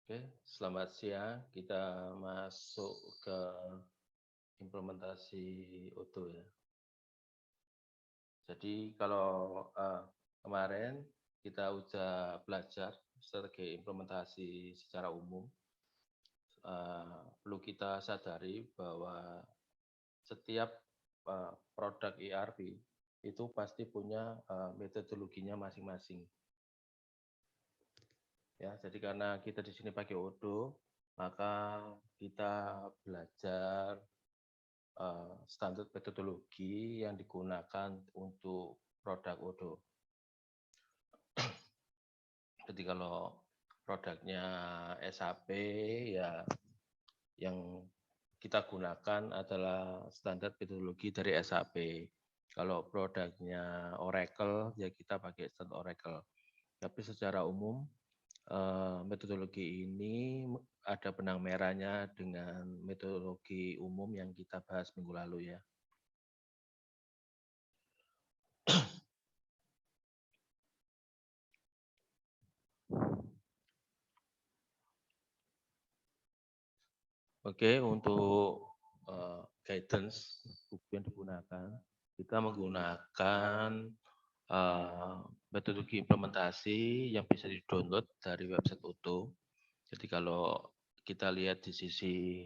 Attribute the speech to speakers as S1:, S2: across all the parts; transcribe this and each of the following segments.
S1: Oke, selamat siang. Kita masuk ke implementasi Odoo ya. Jadi kalau kemarin kita udah belajar strategi implementasi secara umum, perlu kita sadari bahwa setiap produk ERP itu pasti punya metodologinya masing-masing. Ya, jadi karena kita di sini pakai Odoo, maka kita belajar standar metodologi yang digunakan untuk produk Odoo. Jadi kalau produknya SAP ya yang kita gunakan adalah standar metodologi dari SAP. Kalau produknya Oracle ya kita pakai standar Oracle. Tapi secara umum metodologi ini ada benang merahnya dengan metodologi umum yang kita bahas minggu lalu ya. Oke, untuk guidance buku yang digunakan, kita menggunakan metodologi implementasi yang bisa di-download dari website Odoo. Jadi kalau kita lihat di sisi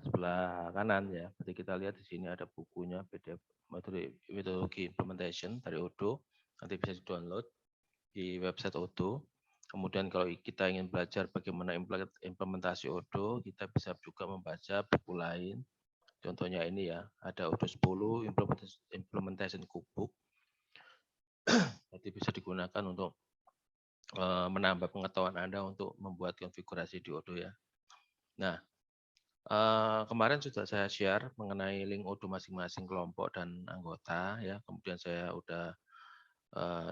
S1: sebelah kanan ya, berarti kita lihat di sini ada bukunya PDF metodologi implementation dari Odoo, nanti bisa di-download di website Odoo. Kemudian kalau kita ingin belajar bagaimana implementasi Odoo, kita bisa juga membaca buku lain. Contohnya ini ya, ada Odoo 10 Implementation Cookbook. Jadi bisa digunakan untuk menambah pengetahuan Anda untuk membuat konfigurasi di Odoo ya. Nah, kemarin sudah saya share mengenai link Odoo masing-masing kelompok dan anggota ya. Kemudian saya udah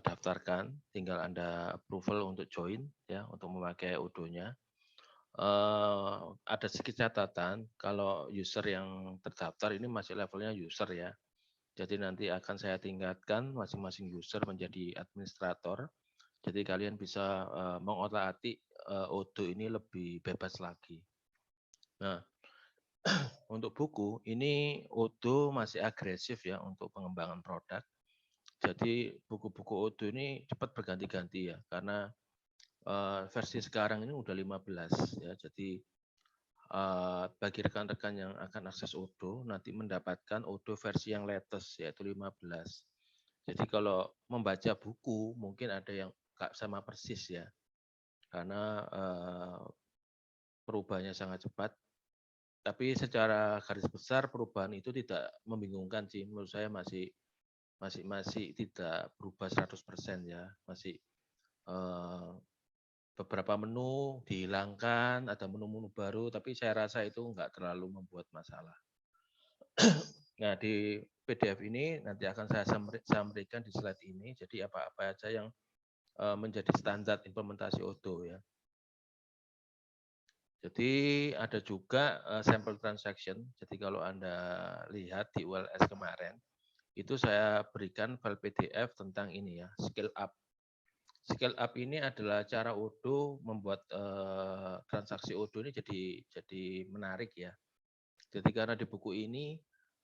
S1: daftarkan, tinggal Anda approval untuk join ya, untuk memakai Odoo-nya. Ada sedikit catatan kalau user yang terdaftar ini masih levelnya user ya. Jadi nanti akan saya tingkatkan masing-masing user menjadi administrator. Jadi kalian bisa mengotak-atik Odoo ini lebih bebas lagi. Nah, untuk buku ini Odoo masih agresif ya untuk pengembangan produk. Jadi buku-buku Odoo ini cepat berganti-ganti ya, karena versi sekarang ini udah 15 ya. Jadi bagi rekan-rekan yang akan akses Odoo nanti mendapatkan Odoo versi yang latest yaitu 15. Jadi kalau membaca buku mungkin ada yang nggak sama persis ya, karena perubahannya sangat cepat. Tapi secara garis besar perubahan itu tidak membingungkan sih, menurut saya masih tidak berubah 100% ya, masih beberapa menu dihilangkan, ada menu-menu baru, tapi saya rasa itu enggak terlalu membuat masalah. Nah, di PDF ini nanti akan saya sampaikan di slide ini, jadi apa-apa aja yang menjadi standar implementasi Odoo ya. Jadi ada juga sampel transaction, jadi kalau Anda lihat di ULS kemarin, itu saya berikan file PDF tentang ini ya, scale up. Scale up ini adalah cara Odoo membuat transaksi Odoo ini jadi menarik ya. Jadi karena di buku ini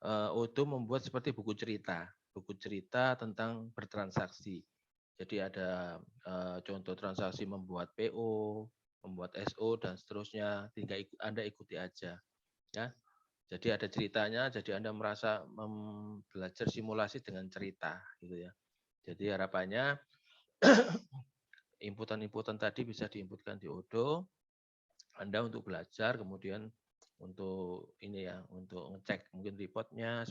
S1: Odoo membuat seperti buku cerita tentang bertransaksi. Jadi ada contoh transaksi membuat PO, membuat SO dan seterusnya. Tinggal Anda ikuti aja ya. Jadi ada ceritanya, jadi Anda merasa belajar simulasi dengan cerita gitu ya. Jadi harapannya inputan-inputan tadi bisa diinputkan di Odoo, Anda untuk belajar, kemudian untuk ini ya, untuk ngecek mungkin reportnya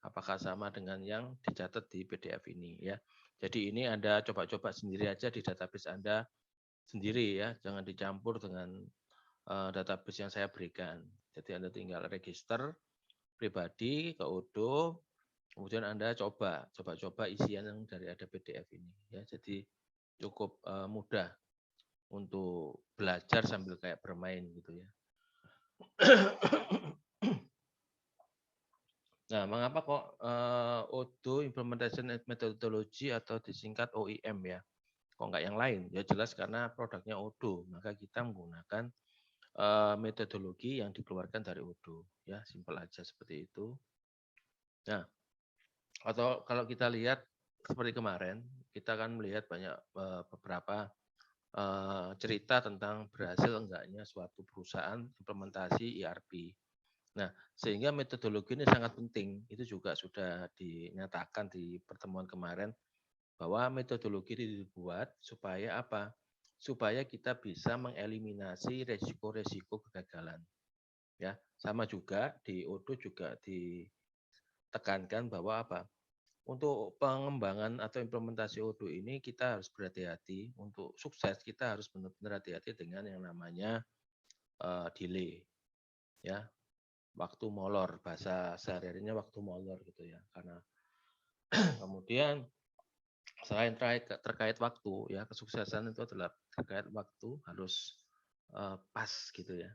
S1: apakah sama dengan yang dicatat di PDF ini ya. Jadi ini Anda coba-coba sendiri aja di database Anda sendiri ya, jangan dicampur dengan database yang saya berikan. Jadi Anda tinggal register pribadi ke Odoo, kemudian Anda coba isian yang dari ada PDF ini ya. Jadi cukup mudah untuk belajar sambil kayak bermain gitu ya. Nah, mengapa kok Odoo Implementation Methodology atau disingkat OIM ya? kok nggak yang lain? Ya jelas karena produknya Odoo, maka kita menggunakan metodologi yang dikeluarkan dari Odoo. Ya, simpel aja seperti itu. Nah, atau kalau kita lihat seperti kemarin, kita kan melihat banyak beberapa cerita tentang berhasil enggaknya suatu perusahaan implementasi ERP. Nah, sehingga metodologi ini sangat penting. Itu juga sudah dinyatakan di pertemuan kemarin bahwa metodologi ini dibuat supaya apa? Supaya kita bisa mengeliminasi resiko-resiko kegagalan. Ya, sama juga di Odoo juga ditekankan bahwa apa? Untuk pengembangan atau implementasi Odoo ini kita harus berhati-hati. Untuk sukses kita harus benar-benar hati-hati dengan yang namanya delay, ya, waktu molor, bahasa sehari-harinya waktu molor gitu ya. Karena kemudian selain terkait waktu, ya, kesuksesan itu adalah terkait waktu, harus pas gitu ya,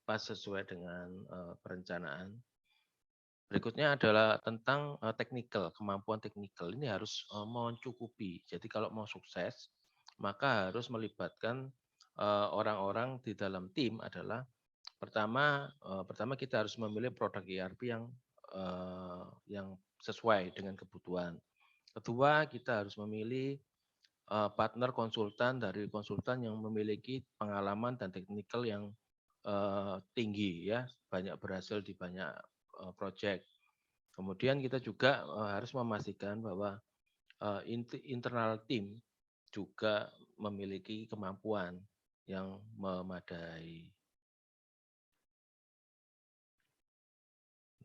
S1: pas sesuai dengan perencanaan. Berikutnya adalah tentang teknikal, kemampuan teknikal ini harus mencukupi. Jadi kalau mau sukses, maka harus melibatkan orang-orang di dalam tim adalah pertama kita harus memilih produk ERP yang sesuai dengan kebutuhan. Kedua, kita harus memilih partner konsultan dari konsultan yang memiliki pengalaman dan teknikal yang tinggi ya, banyak berhasil di banyak project. Kemudian kita juga harus memastikan bahwa internal tim juga memiliki kemampuan yang memadai.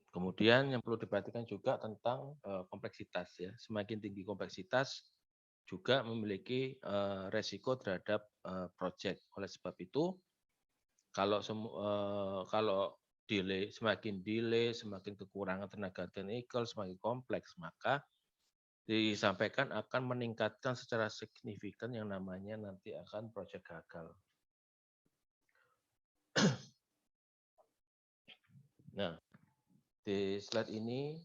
S1: Kemudian yang perlu diperhatikan juga tentang kompleksitas ya. Semakin tinggi kompleksitas juga memiliki resiko terhadap project. Oleh sebab itu, kalau semakin delay, semakin kekurangan tenaga teknikal, semakin kompleks, maka disampaikan akan meningkatkan secara signifikan yang namanya nanti akan project gagal. Nah, di slide ini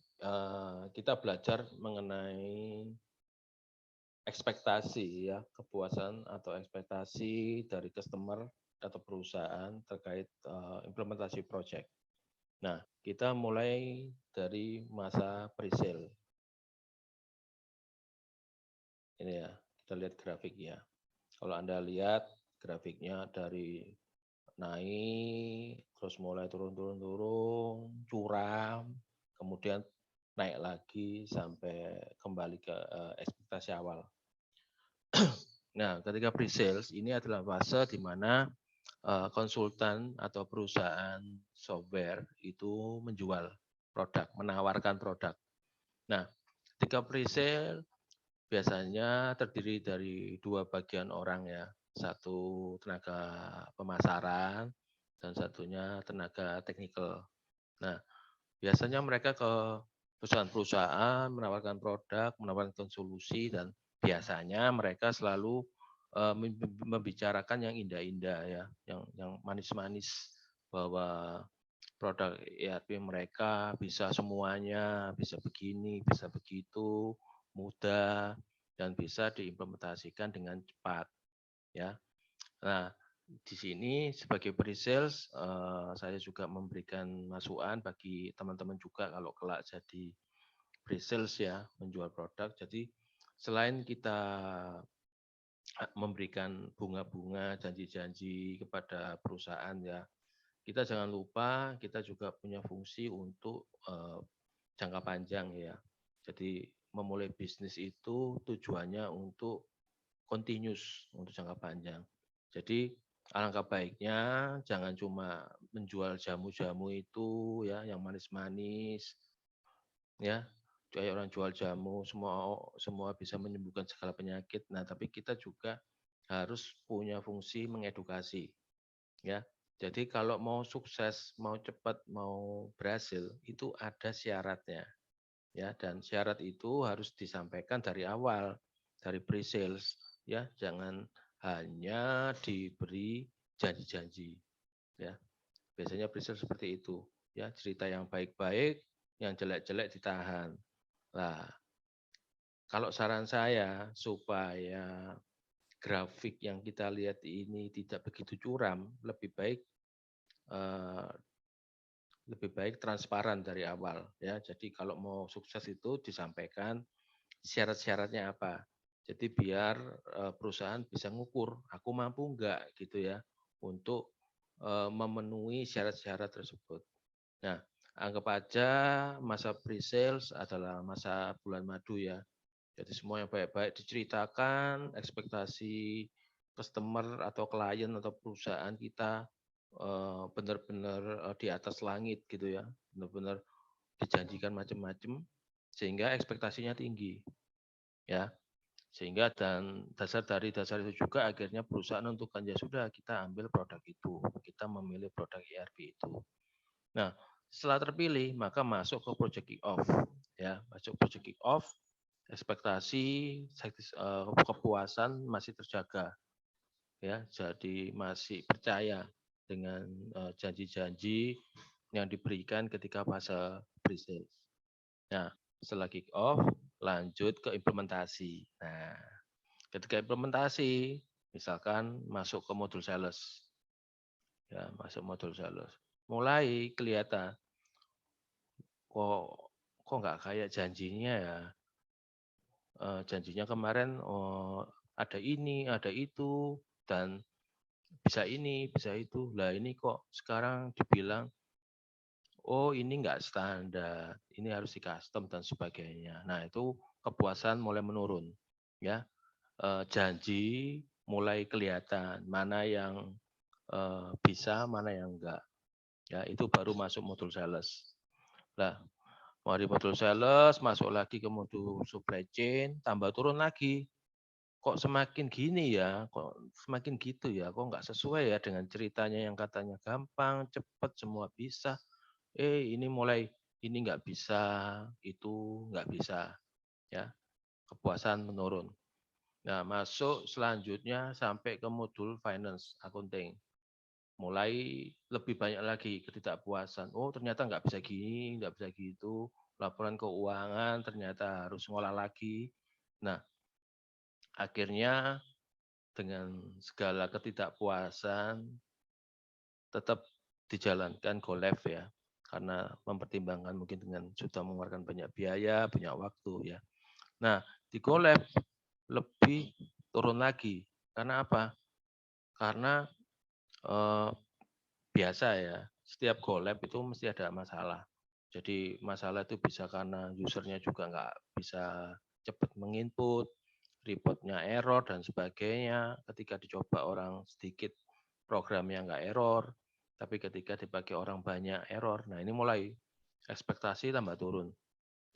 S1: kita belajar mengenai ekspektasi ya, kepuasan atau ekspektasi dari customer atau perusahaan terkait implementasi project. Nah, kita mulai dari masa pre-sale. Ini ya, kita lihat grafiknya. Kalau Anda lihat grafiknya dari naik, terus mulai turun, curam, kemudian naik lagi sampai kembali ke ekspektasi awal. Nah, ketika pre-sales ini adalah fase di mana konsultan atau perusahaan software itu menjual produk, menawarkan produk. Nah, ketika pre-sale biasanya terdiri dari dua bagian orang ya, satu tenaga pemasaran dan satunya tenaga teknikal. Nah, biasanya mereka ke perusahaan-perusahaan menawarkan produk, menawarkan solusi, dan biasanya mereka selalu membicarakan yang indah-indah ya, yang manis-manis, bahwa produk ERP mereka bisa semuanya, bisa begini, bisa begitu, mudah, dan bisa diimplementasikan dengan cepat ya. Nah, di sini sebagai pre-sales saya juga memberikan masukan bagi teman-teman juga kalau kelak jadi pre-sales ya, menjual produk. Jadi selain kita memberikan bunga-bunga, janji-janji kepada perusahaan ya, kita jangan lupa kita juga punya fungsi untuk jangka panjang ya. Jadi memulai bisnis itu tujuannya untuk continuous, untuk jangka panjang. Jadi alangkah baiknya jangan cuma menjual jamu-jamu itu ya, yang manis-manis ya. Kayak orang jual jamu, semua bisa menyembuhkan segala penyakit. Nah, tapi kita juga harus punya fungsi mengedukasi ya. Jadi kalau mau sukses, mau cepat, mau berhasil, itu ada syaratnya ya, dan syarat itu harus disampaikan dari awal, dari pre-sales ya, jangan hanya diberi janji-janji ya. Biasanya pre-sales seperti itu ya, cerita yang baik-baik, yang jelek-jelek ditahan. Nah, kalau saran saya supaya grafik yang kita lihat ini tidak begitu curam, eh, lebih baik transparan dari awal ya. Jadi kalau mau sukses itu disampaikan syarat-syaratnya apa. Jadi biar perusahaan bisa ngukur aku mampu enggak gitu ya untuk memenuhi syarat-syarat tersebut. Nah, anggap aja masa pre-sales adalah masa bulan madu ya. Jadi semua yang baik-baik diceritakan, ekspektasi customer atau klien atau perusahaan kita benar-benar di atas langit gitu ya, benar-benar dijanjikan macam-macam sehingga ekspektasinya tinggi ya. Sehingga dan dasar itu juga akhirnya perusahaan menentukan ya sudah kita ambil produk itu, kita memilih produk ERP itu. Nah, setelah terpilih maka masuk ke project kick off ya, masuk project kick off, ekspektasi kepuasan masih terjaga ya, jadi masih percaya dengan janji-janji yang diberikan ketika fase pre-sales. Nah, setelah kick off lanjut ke implementasi. Nah, ketika implementasi misalkan masuk ke modul sales. Ya, masuk modul sales. Mulai kelihatan kok kok nggak kayak janjinya ya. Janjinya kemarin ada ini, ada itu, dan bisa ini, bisa itu. Lah ini kok sekarang dibilang, oh ini enggak standar, ini harus di custom dan sebagainya. Nah itu kepuasan mulai menurun. Ya, janji mulai kelihatan mana yang bisa, mana yang enggak. Ya itu baru masuk modul sales. Lah, dari modul sales masuk lagi ke modul supply chain, tambah turun lagi. Kok semakin gini ya, kok semakin gitu ya, kok nggak sesuai ya dengan ceritanya yang katanya gampang, cepat, semua bisa. Ini mulai ini nggak bisa, itu nggak bisa, ya kepuasan menurun. Nah masuk selanjutnya sampai ke modul finance accounting, mulai lebih banyak lagi ketidakpuasan. Oh ternyata nggak bisa gini, nggak bisa gitu, laporan keuangan ternyata harus ngolah lagi. Nah akhirnya dengan segala ketidakpuasan tetap dijalankan go live ya, karena mempertimbangkan mungkin dengan sudah mengeluarkan banyak biaya, banyak waktu ya. Nah di go live lebih turun lagi, karena apa? Karena eh, biasa ya, setiap go live itu mesti ada masalah. Jadi masalah itu bisa karena usernya juga nggak bisa cepat menginput, reportnya error dan sebagainya. Ketika dicoba orang sedikit programnya nggak error, tapi ketika dipakai orang banyak error. Nah ini mulai ekspektasi tambah turun,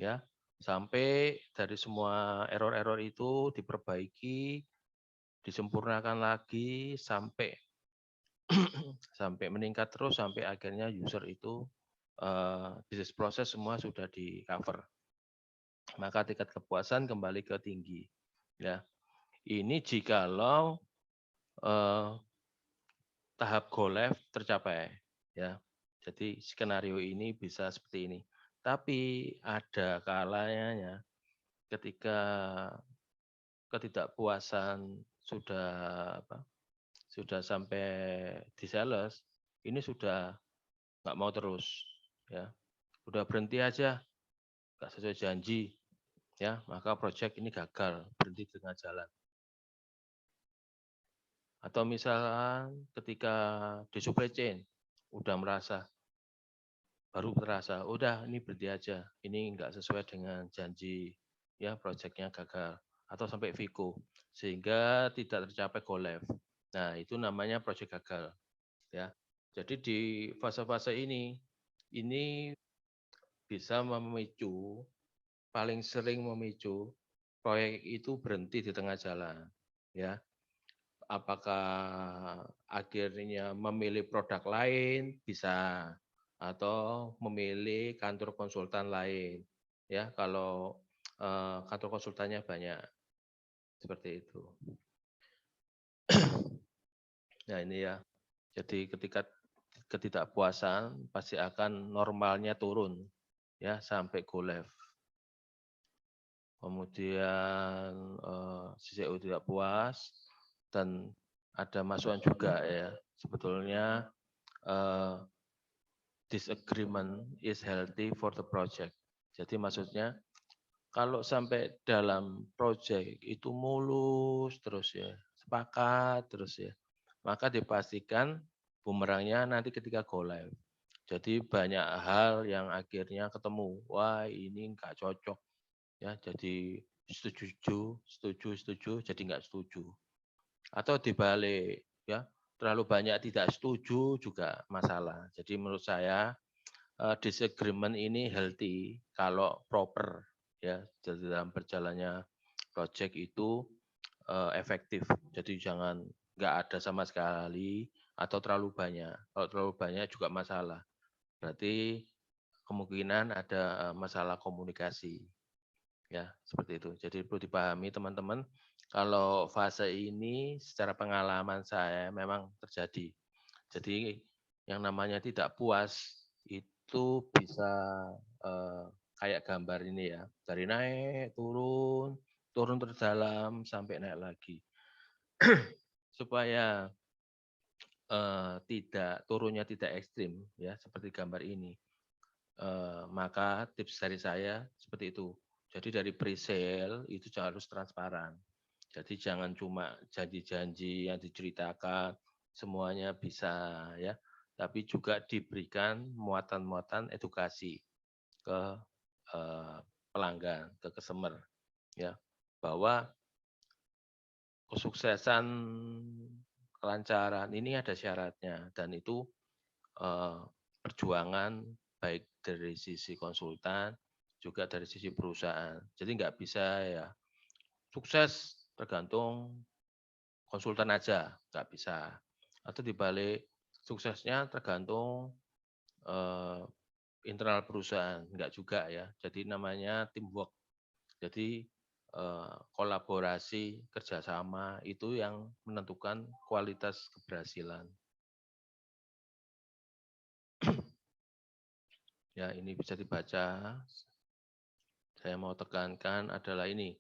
S1: ya sampai dari semua error-error itu diperbaiki, disempurnakan lagi sampai sampai meningkat terus sampai akhirnya user itu bisnis proses semua sudah di cover. Maka tingkat kepuasan kembali ke tinggi. Ya, ini jikalau eh, tahap go live tercapai. Ya, jadi skenario ini bisa seperti ini. Tapi ada kalanya ketika ketidakpuasan sudah sudah sampai di sales, ini sudah nggak mau terus, ya udah berhenti aja, nggak sesuai janji, ya maka proyek ini gagal, berhenti di tengah jalan. Atau misalkan ketika di supply chain udah merasa baru terasa, udah ini berhenti aja, ini nggak sesuai dengan janji, ya proyeknya gagal atau sampai FICO sehingga tidak tercapai go live. Nah itu namanya proyek gagal, ya. Jadi di fase-fase ini bisa memicu, paling sering memicu proyek itu berhenti di tengah jalan, ya. Apakah akhirnya memilih produk lain bisa atau memilih kantor konsultan lain, ya. Kalau kantor konsultannya banyak seperti itu. Nah ini ya. Jadi ketika ketidakpuasan pasti akan normalnya turun ya sampai go live. Kemudian CCO tidak puas, dan ada masukan juga ya. Sebetulnya disagreement is healthy for the project. Jadi maksudnya kalau sampai dalam project itu mulus terus ya, sepakat terus ya, maka dipastikan bumerangnya nanti ketika go live. Jadi banyak hal yang akhirnya ketemu, wah ini nggak cocok ya, jadi setuju, setuju, setuju, jadi nggak setuju. Atau dibalik ya, terlalu banyak tidak setuju juga masalah. Jadi menurut saya disagreement ini healthy kalau proper ya, dalam berjalannya project itu efektif. Jadi jangan nggak ada sama sekali atau terlalu banyak. Kalau terlalu banyak juga masalah. Berarti kemungkinan ada masalah komunikasi. Ya, seperti itu. Jadi perlu dipahami teman-teman, kalau fase ini secara pengalaman saya memang terjadi. Jadi yang namanya tidak puas itu bisa kayak gambar ini ya, dari naik, turun, turun terdalam sampai naik lagi. Supaya turunnya tidak ekstrim ya, seperti gambar ini. Maka tips dari saya seperti itu. Jadi dari pre-sale itu harus transparan. Jadi jangan cuma janji-janji yang diceritakan semuanya bisa ya, tapi juga diberikan muatan-muatan edukasi ke pelanggan, ke customer ya, bahwa kesuksesan kelancaran ini ada syaratnya dan itu perjuangan baik dari sisi konsultan juga dari sisi perusahaan. Jadi nggak bisa ya sukses tergantung konsultan aja, nggak bisa. Atau dibalik suksesnya tergantung eh, internal perusahaan, nggak juga ya. Jadi namanya teamwork. Jadi kolaborasi, kerjasama itu yang menentukan kualitas keberhasilan. Ya, ini bisa dibaca. Saya mau tekankan adalah ini,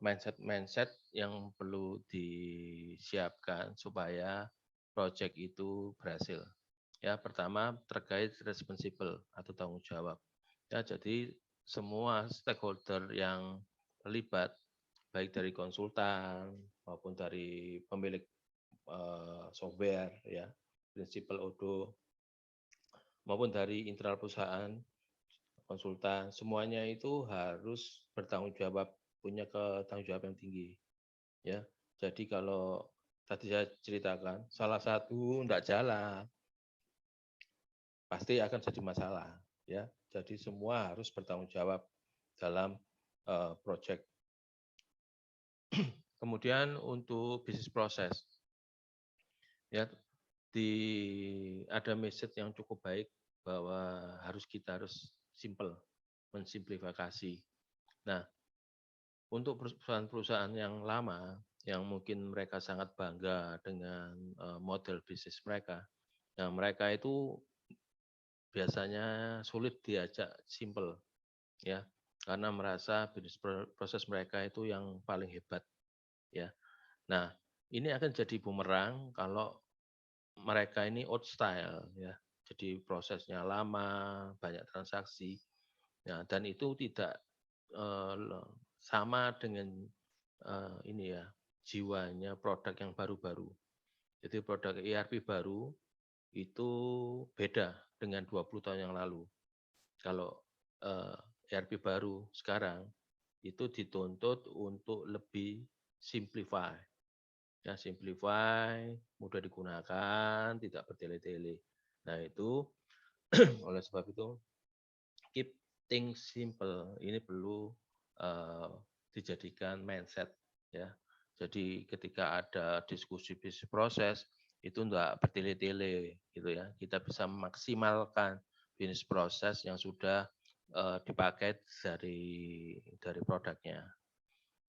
S1: mindset-mindset yang perlu disiapkan supaya project itu berhasil. Ya, pertama terkait responsible atau tanggung jawab. Ya, jadi semua stakeholder yang terlibat, baik dari konsultan maupun dari pemilik software, ya, prinsipal Odoo, maupun dari internal perusahaan, konsultan, semuanya itu harus bertanggung jawab, punya tanggung jawab yang tinggi. Ya, jadi kalau tadi saya ceritakan, salah satu tidak jalan, pasti akan jadi masalah. Ya, jadi semua harus bertanggung jawab dalam project. Kemudian untuk bisnis proses, ya ada message yang cukup baik bahwa kita harus simple, mensimplifikasi. Nah, untuk perusahaan-perusahaan yang lama, yang mungkin mereka sangat bangga dengan model bisnis mereka, nah mereka itu biasanya sulit diajak simple, ya, karena merasa bisnis proses mereka itu yang paling hebat, ya. Nah, ini akan jadi bumerang kalau mereka ini old style, ya, jadi prosesnya lama, banyak transaksi, ya, dan itu tidak sama dengan ini ya, jiwanya produk yang baru-baru. Jadi produk ERP baru itu beda dengan 20 tahun yang lalu. Kalau ERP baru sekarang itu dituntut untuk lebih simplify. Ya, simplify, mudah digunakan, tidak bertele-tele. Nah, itu oleh sebab itu keep things simple ini perlu dijadikan mindset ya. Jadi ketika ada diskusi bisnis proses itu enggak bertele-tele gitu ya. Kita bisa memaksimalkan bisnis proses yang sudah dipakai dari produknya.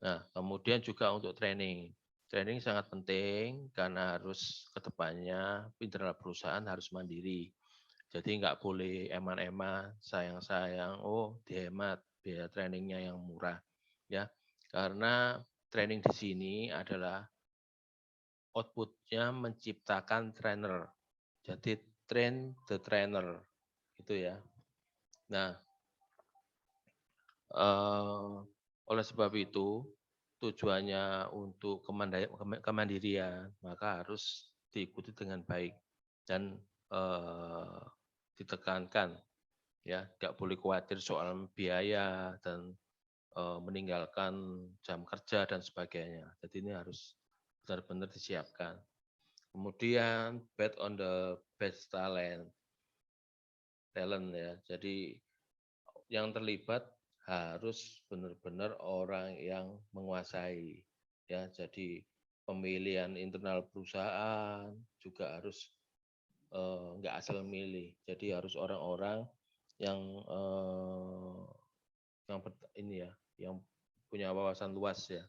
S1: Nah, kemudian juga untuk training. Training sangat penting karena harus kedepannya internal perusahaan harus mandiri. Jadi nggak boleh eman-eman, sayang-sayang, oh dihemat biaya trainingnya yang murah. Ya, karena training di sini adalah output-nya menciptakan trainer. Jadi train the trainer, gitu ya. Nah, oleh sebab itu tujuannya untuk kemandirian, maka harus diikuti dengan baik dan ditekankan ya, nggak boleh khawatir soal biaya dan meninggalkan jam kerja dan sebagainya. Jadi ini harus benar-benar disiapkan. Kemudian bet on the best talent ya. Jadi yang terlibat harus benar-benar orang yang menguasai ya. Jadi pemilihan internal perusahaan juga harus nggak asal milih. Jadi harus orang-orang yang ini ya, yang punya wawasan luas ya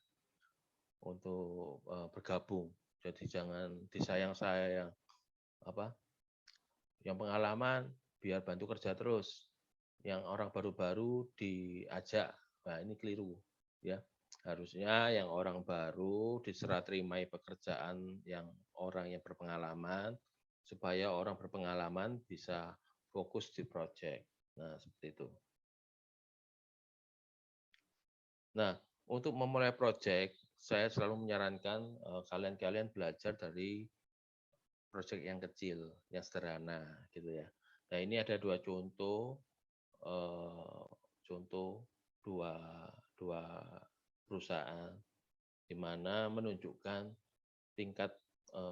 S1: untuk bergabung. Jadi jangan disayang-sayang apa yang pengalaman biar bantu kerja terus. Yang orang baru-baru diajak. Nah, ini keliru ya. Harusnya yang orang baru diserah terimai pekerjaan yang orang yang berpengalaman supaya orang berpengalaman bisa fokus di proyek. Nah, seperti itu. Nah, untuk memulai proyek, saya selalu menyarankan kalian-kalian belajar dari proyek yang kecil, yang sederhana, gitu ya. Nah, ini ada dua contoh, contoh dua, dua perusahaan, di mana menunjukkan tingkat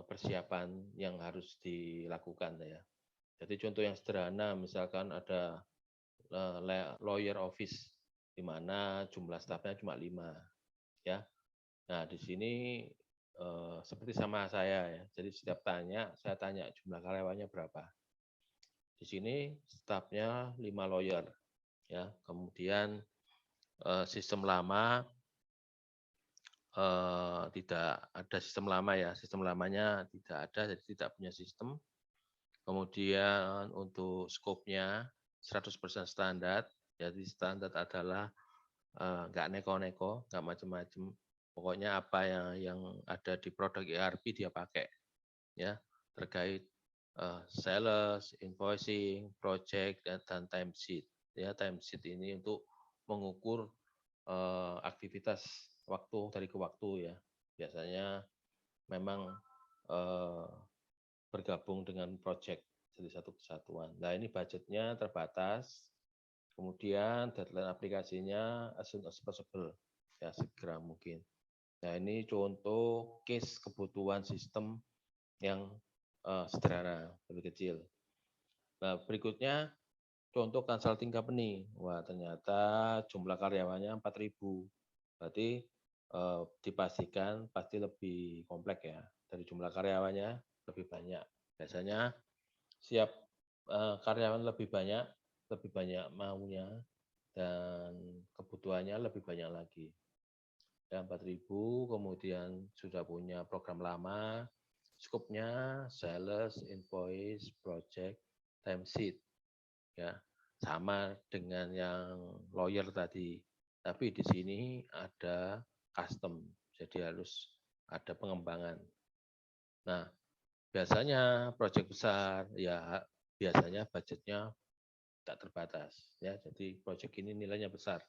S1: persiapan yang harus dilakukan ya. Jadi contoh yang sederhana, misalkan ada lawyer office, di mana jumlah stafnya cuma 5, ya. Nah, di sini seperti sama saya ya. Jadi setiap saya tanya jumlah karyawannya berapa. Di sini stafnya 5 lawyer, ya. Kemudian sistem lama tidak ada sistem lama ya. Sistem lamanya tidak ada, jadi tidak punya sistem. Kemudian untuk skopnya 100% standar. Jadi standar adalah nggak neko-neko, nggak macam-macam. Pokoknya apa yang ada di produk ERP dia pakai, ya terkait sales, invoicing, project dan timesheet. Ya timesheet ini untuk mengukur aktivitas waktu dari ke waktu ya. Biasanya memang bergabung dengan project jadi satu kesatuan. Nah ini budgetnya terbatas, kemudian deadline aplikasinya as soon as possible, ya segera mungkin. Nah ini contoh case kebutuhan sistem yang sederhana, lebih kecil. Nah berikutnya contoh consulting company. Wah ternyata jumlah karyawannya 4.000. Berarti dipastikan pasti lebih kompleks ya. Dari jumlah karyawannya lebih banyak. Biasanya siap karyawan lebih banyak maunya dan kebutuhannya lebih banyak lagi. Ya 4.000, kemudian sudah punya program lama, skopnya sales, invoice, project, timesheet. Ya, sama dengan yang lawyer tadi. Tapi di sini ada custom, jadi harus ada pengembangan. Nah, biasanya proyek besar, ya biasanya budgetnya tak terbatas. Ya, jadi proyek ini nilainya besar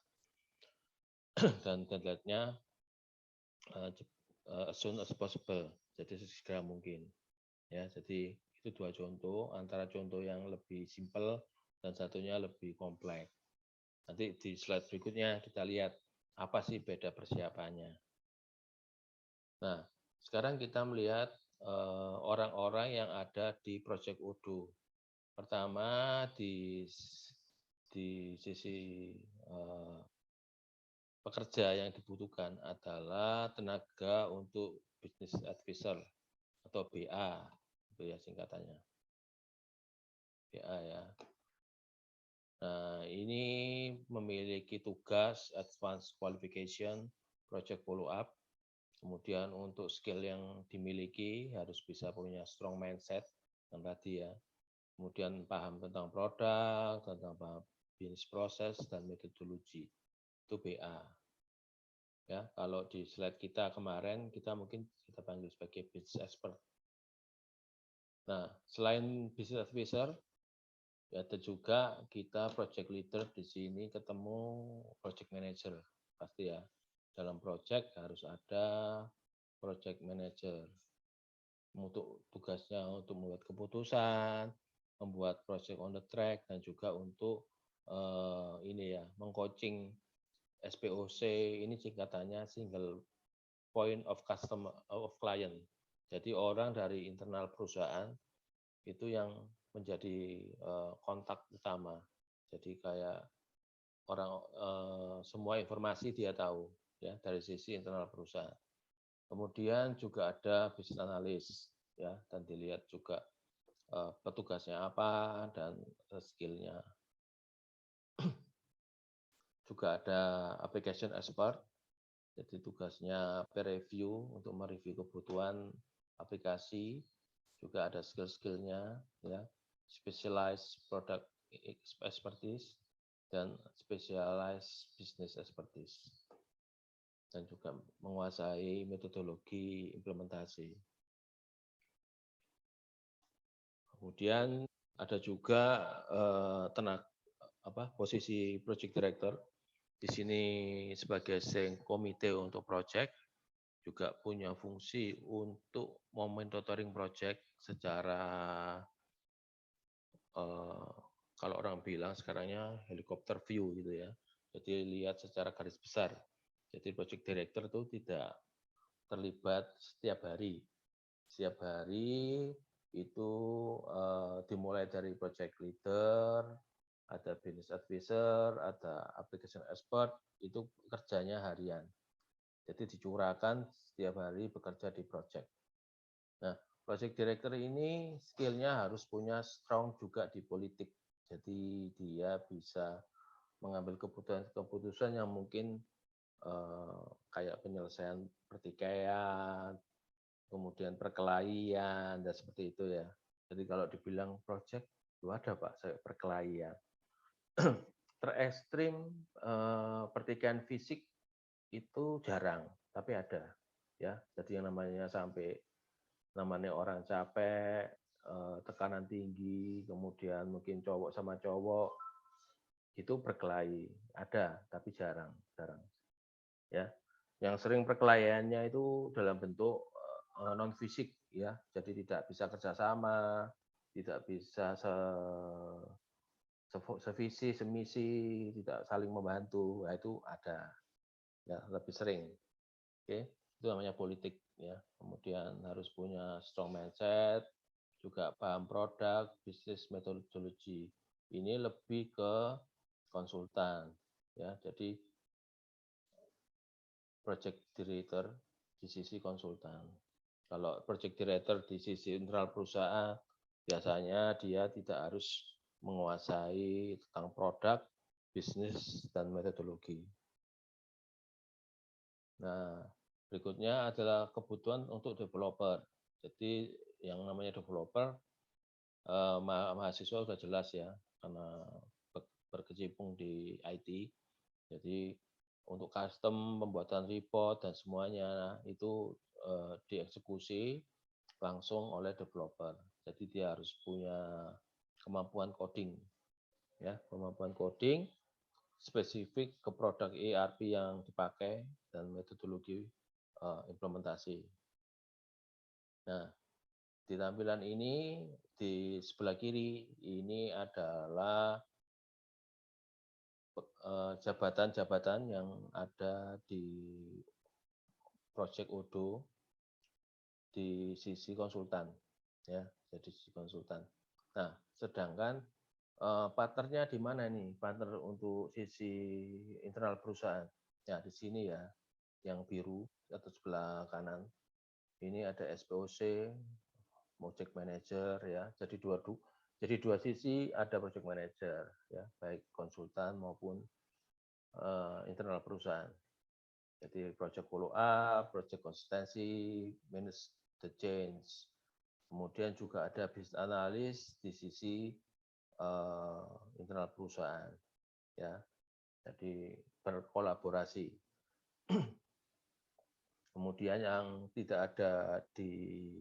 S1: dan deadline-nya as soon as possible, jadi sesegera mungkin. Ya, jadi itu dua contoh, antara contoh yang lebih simpel dan satunya lebih kompleks. Nanti di slide berikutnya kita lihat apa sih beda persiapannya. Nah, sekarang kita melihat orang-orang yang ada di Project Udo. Pertama di sisi pekerja yang dibutuhkan adalah tenaga untuk business advisor atau BA, itu ya singkatannya. BA ya. Nah, ini memiliki tugas advanced qualification, project follow up. Kemudian untuk skill yang dimiliki harus bisa punya strong mindset yang tadi ya. Kemudian paham tentang produk, tentang paham bisnis proses dan metodologi. Itu BA. Ya, kalau di slide kita kemarin kita mungkin kita panggil sebagai business expert. Nah, selain business advisor, ada juga kita project leader di sini ketemu project manager. Pasti ya, dalam project harus ada project manager. Untuk tugasnya untuk membuat keputusan, membuat project on the track, dan juga untuk ini ya, mengcoaching SPOC, ini singkatannya single point of customer of client. Jadi orang dari internal perusahaan itu yang menjadi kontak utama. Jadi kayak orang semua informasi dia tahu ya dari sisi internal perusahaan. Kemudian juga ada business analyst ya, dan dilihat juga petugasnya apa dan skillnya. Juga ada application expert, jadi tugasnya peer review untuk mereview kebutuhan aplikasi, juga ada skill-skillnya, ya, specialized product expertise dan specialized business expertise, dan juga menguasai metodologi implementasi. Kemudian ada juga posisi project director. Di sini sebagai komite untuk project, juga punya fungsi untuk monitoring project secara kalau orang bilang sekarangnya helikopter view gitu ya. Jadi lihat secara garis besar. Jadi project director itu tidak terlibat setiap hari. Setiap hari itu dimulai dari project leader, ada business advisor, ada application expert, itu kerjanya harian. Jadi dicurahkan setiap hari bekerja di project. Nah, project director ini skill-nya harus punya strong juga di politik. Jadi dia bisa mengambil keputusan yang mungkin kayak penyelesaian pertikaian, kemudian perkelahian, dan seperti itu ya. Jadi kalau dibilang project, itu ada Pak, saya perkelahian. Terekstrim pertikaian fisik itu jarang, tapi ada. Ya, jadi yang namanya sampai namanya orang capek, tekanan tinggi, kemudian mungkin cowok sama cowok itu berkelahi, ada, tapi jarang, jarang. Ya, yang sering perkelahiannya itu dalam bentuk non fisik, ya, jadi tidak bisa kerjasama, tidak bisa sevisi, semisi, tidak saling membantu, nah, itu ada, ya, lebih sering. Oke, itu namanya politik, ya. Kemudian harus punya strong mindset, juga paham produk, bisnis metodologi. Ini lebih ke konsultan, ya. Jadi project director di sisi konsultan. Kalau project director di sisi internal perusahaan, biasanya dia tidak harus menguasai tentang produk, bisnis, dan metodologi. Nah, berikutnya adalah kebutuhan untuk developer. Jadi yang namanya developer, mahasiswa sudah jelas ya, karena berkecimpung di IT. Jadi untuk custom, pembuatan report, dan semuanya itu dieksekusi langsung oleh developer. Jadi dia harus punya kemampuan coding, ya, kemampuan coding spesifik ke produk ERP yang dipakai dan metodologi implementasi. Nah, di tampilan ini di sebelah kiri ini adalah jabatan-jabatan yang ada di Project Odoo di sisi konsultan, ya, jadi sisi konsultan. Nah, sedangkan partnernya di mana nih? Partner untuk sisi internal perusahaan. Ya, di sini ya, yang biru atau sebelah kanan. Ini ada SPOC, project manager ya. Jadi dua sisi ada project manager ya, baik konsultan maupun internal perusahaan. Jadi project follow up, project konsistensi, manage the change. Kemudian juga ada business analyst di sisi internal perusahaan, ya. Jadi berkolaborasi. Kemudian yang tidak ada di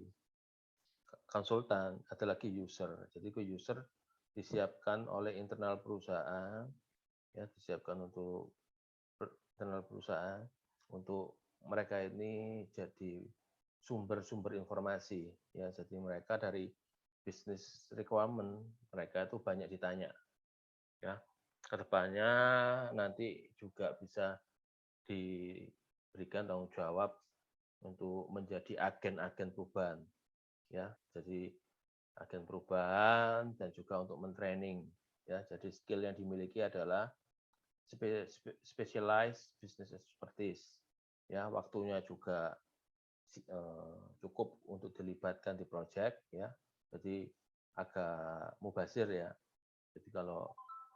S1: konsultan, ada lagi user. Jadi ke user disiapkan oleh internal perusahaan, ya disiapkan untuk internal perusahaan untuk mereka ini jadi sumber-sumber informasi, ya. Jadi mereka dari business requirement mereka itu banyak ditanya, ya. Kedepannya nanti juga bisa diberikan tanggung jawab untuk menjadi agen-agen perubahan, ya. Jadi agen perubahan dan juga untuk mentraining, ya. Jadi skill yang dimiliki adalah specialized business expertise, ya. Waktunya juga cukup untuk dilibatkan di project, ya. Jadi agak mubazir, ya. Jadi kalau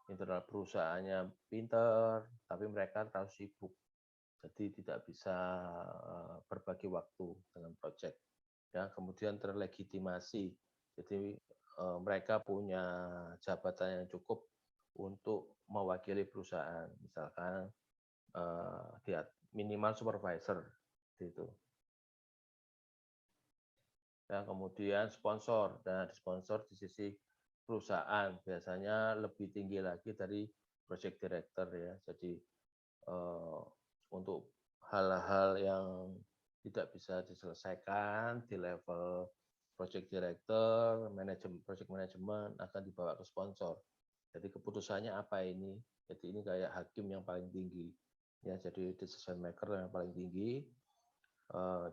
S1: internal perusahaannya pinter, tapi mereka terlalu sibuk, jadi tidak bisa berbagi waktu dengan project. Ya, kemudian terlegitimasi, jadi mereka punya jabatan yang cukup untuk mewakili perusahaan, misalkan dia minimal supervisor, gitu. Ya, kemudian sponsor, dan sponsor di sisi perusahaan biasanya lebih tinggi lagi dari project director, ya. Jadi untuk hal-hal yang tidak bisa diselesaikan di level project director, project management akan dibawa ke sponsor. Jadi keputusannya apa ini? Jadi ini kayak hakim yang paling tinggi, ya. Jadi decision maker yang paling tinggi.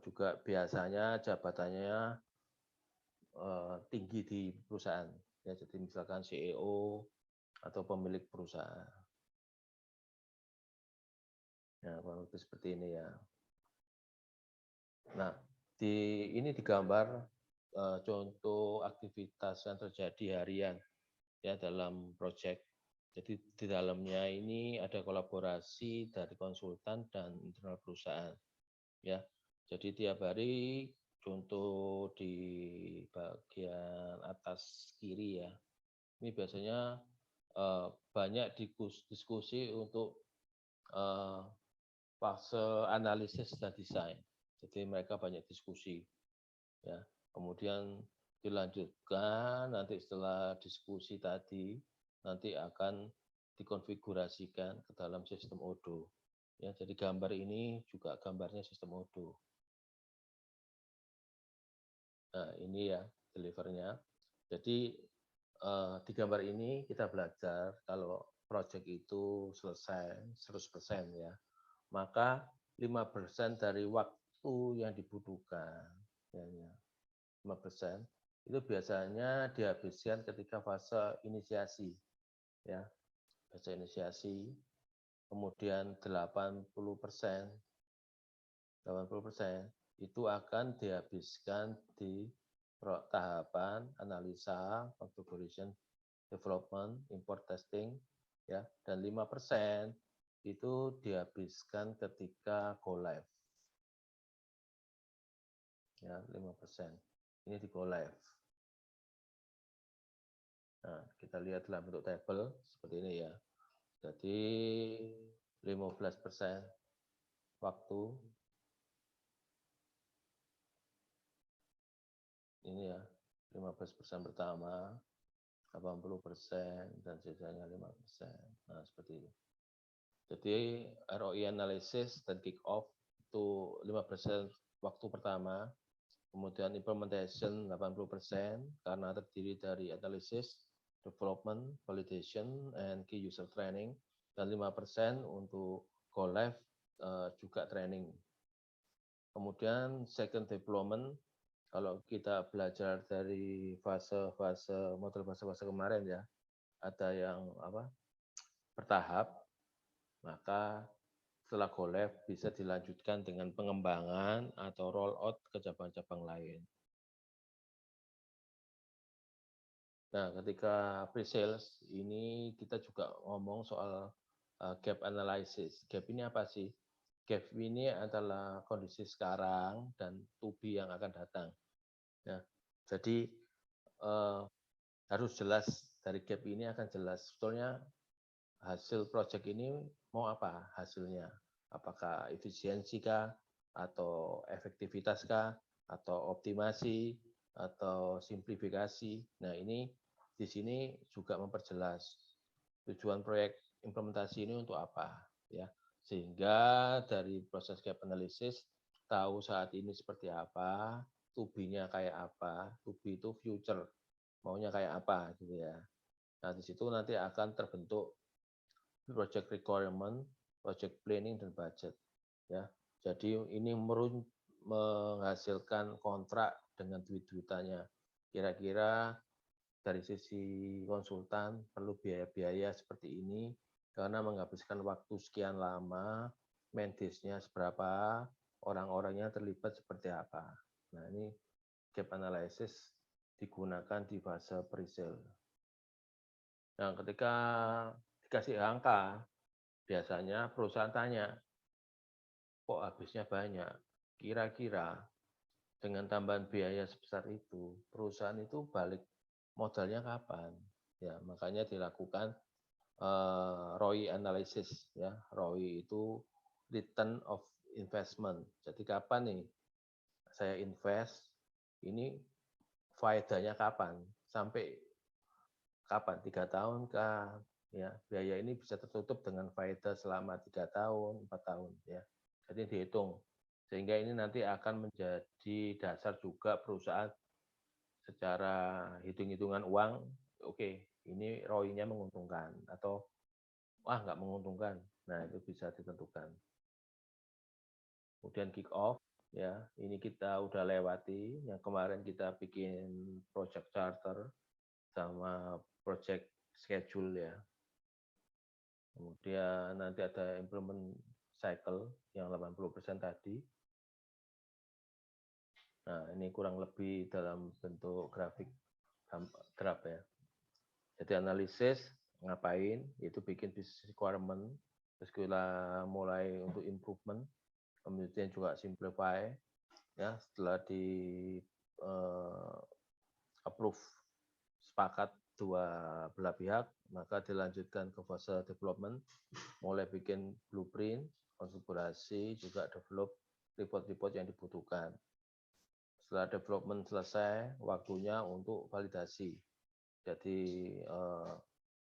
S1: Juga biasanya jabatannya tinggi di perusahaan, ya. Jadi misalkan CEO atau pemilik perusahaan. Ya, kurang lebih seperti ini, ya. Nah, ini digambar contoh aktivitas yang terjadi harian, ya, dalam proyek. Jadi di dalamnya ini ada kolaborasi dari konsultan dan internal perusahaan, ya. Jadi tiap hari, contoh di bagian atas kiri, ya. Ini biasanya banyak diskusi untuk fase analisis dan desain. Jadi mereka banyak diskusi, ya. Kemudian dilanjutkan nanti setelah diskusi tadi, nanti akan dikonfigurasikan ke dalam sistem Odoo. Ya, jadi gambar ini juga gambarnya sistem Odoo. Nah, ini ya delivernya. Jadi di gambar ini kita belajar kalau project itu selesai 100%, ya. Maka 5% dari waktu yang dibutuhkan, ya, 5% itu biasanya dihabiskan ketika fase inisiasi, ya, fase inisiasi. Kemudian 80% itu akan dihabiskan di tahapan analisa, configuration, development, import testing, ya, dan 5% itu dihabiskan ketika go live. Ya, 5%. Ini di go live. Nah, kita lihat dalam bentuk tabel seperti ini, ya. Jadi 15% waktu ini, ya. 15% pertama, 80% dan sisanya 5%. Nah, seperti itu. Jadi ROI analysis dan kick off itu 5% waktu pertama, kemudian implementation 80% karena terdiri dari analysis, development, validation, and key user training, dan 5% untuk go live juga training. Kemudian second development, kalau kita belajar dari fase-fase model fase-fase kemarin, ya, ada yang bertahap, maka setelah go live bisa dilanjutkan dengan pengembangan atau roll out ke cabang-cabang lain. Nah, ketika pre-sales ini kita juga ngomong soal gap analysis. Gap ini apa sih? Gap ini adalah kondisi sekarang dan to be yang akan datang. Ya, jadi harus jelas dari gap ini akan jelas sebetulnya hasil proyek ini mau apa hasilnya? Apakah efisiensi kah? atau efektivitas kah, atau optimasi, atau simplifikasi. Nah, ini di sini juga memperjelas tujuan proyek implementasi ini untuk apa, ya. Sehingga dari proses gap analysis tahu saat ini seperti apa, to be-nya kayak apa, to be itu future, maunya kayak apa gitu ya. Nah, di situ nanti akan terbentuk project requirement, project planning dan budget ya. Jadi ini menghasilkan kontrak dengan duit-duitannya. Kira-kira dari sisi konsultan perlu biaya-biaya seperti ini karena menghabiskan waktu sekian lama, mandate-nya seberapa, orang-orangnya terlibat seperti apa. Nah, ini gap analysis digunakan di fase pre-sale. Nah, ketika dikasih angka, biasanya perusahaan tanya, kok habisnya banyak? Kira-kira dengan tambahan biaya sebesar itu, perusahaan itu balik modalnya kapan? Ya, makanya dilakukan ROI analysis ya. ROI itu return of investment. Jadi kapan nih saya invest, ini faedahnya kapan? Sampai kapan? 3 tahun kah? Ya, biaya ini bisa tertutup dengan faedah selama 3 tahun, 4 tahun ya. Jadi dihitung. Sehingga ini nanti akan menjadi dasar juga perusahaan secara hitung-hitungan uang, oke, ini ROI-nya menguntungkan atau wah nggak menguntungkan. Nah, itu bisa ditentukan. Kemudian kick off, ya, ini kita udah lewati. Yang kemarin kita bikin project charter sama project schedule ya. Kemudian nanti ada implement cycle yang 80% tadi. Nah, ini kurang lebih dalam bentuk grafik graf ya. Jadi analisis ngapain, itu bikin business requirement, terus kita mulai untuk improvement, kemudian juga simplify, ya setelah di approve sepakat dua belah pihak, maka dilanjutkan ke fase development, mulai bikin blueprint, konfigurasi, juga develop report-report yang dibutuhkan. Setelah development selesai, waktunya untuk validasi. Jadi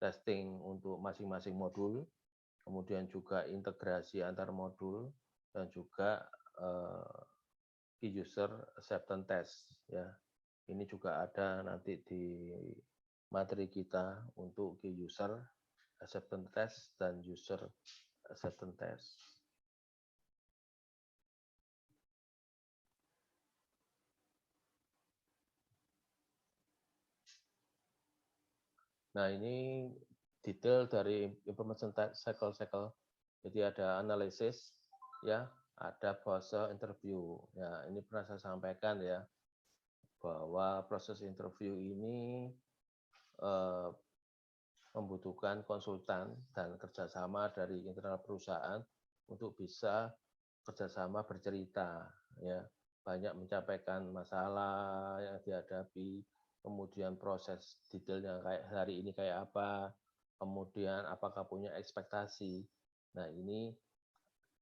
S1: testing untuk masing-masing modul, kemudian juga integrasi antar modul, dan juga key user acceptance test. Ya, ini juga ada nanti di materi kita untuk key user acceptance test dan user acceptance test. Nah, ini detail dari implementation cycle. Jadi ada analisis, ya, ada fase interview. Ya, ini pernah saya sampaikan ya, bahwa proses interview ini membutuhkan konsultan dan kerjasama dari internal perusahaan untuk bisa kerjasama bercerita, ya, banyak mencapaikan masalah yang dihadapi, kemudian proses detailnya kayak hari ini kayak apa, kemudian apakah punya ekspektasi. Nah, ini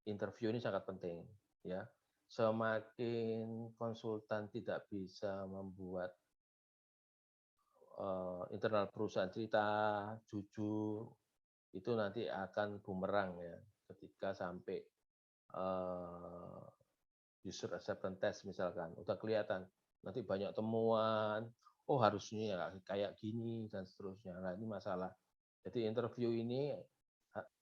S1: interview ini sangat penting, ya. Semakin konsultan tidak bisa membuat internal perusahaan cerita jujur, itu nanti akan bumerang ya, ketika sampai user acceptance test misalkan, udah kelihatan, nanti banyak temuan, oh harusnya ya kayak gini dan seterusnya. Nah, ini masalah. Jadi interview ini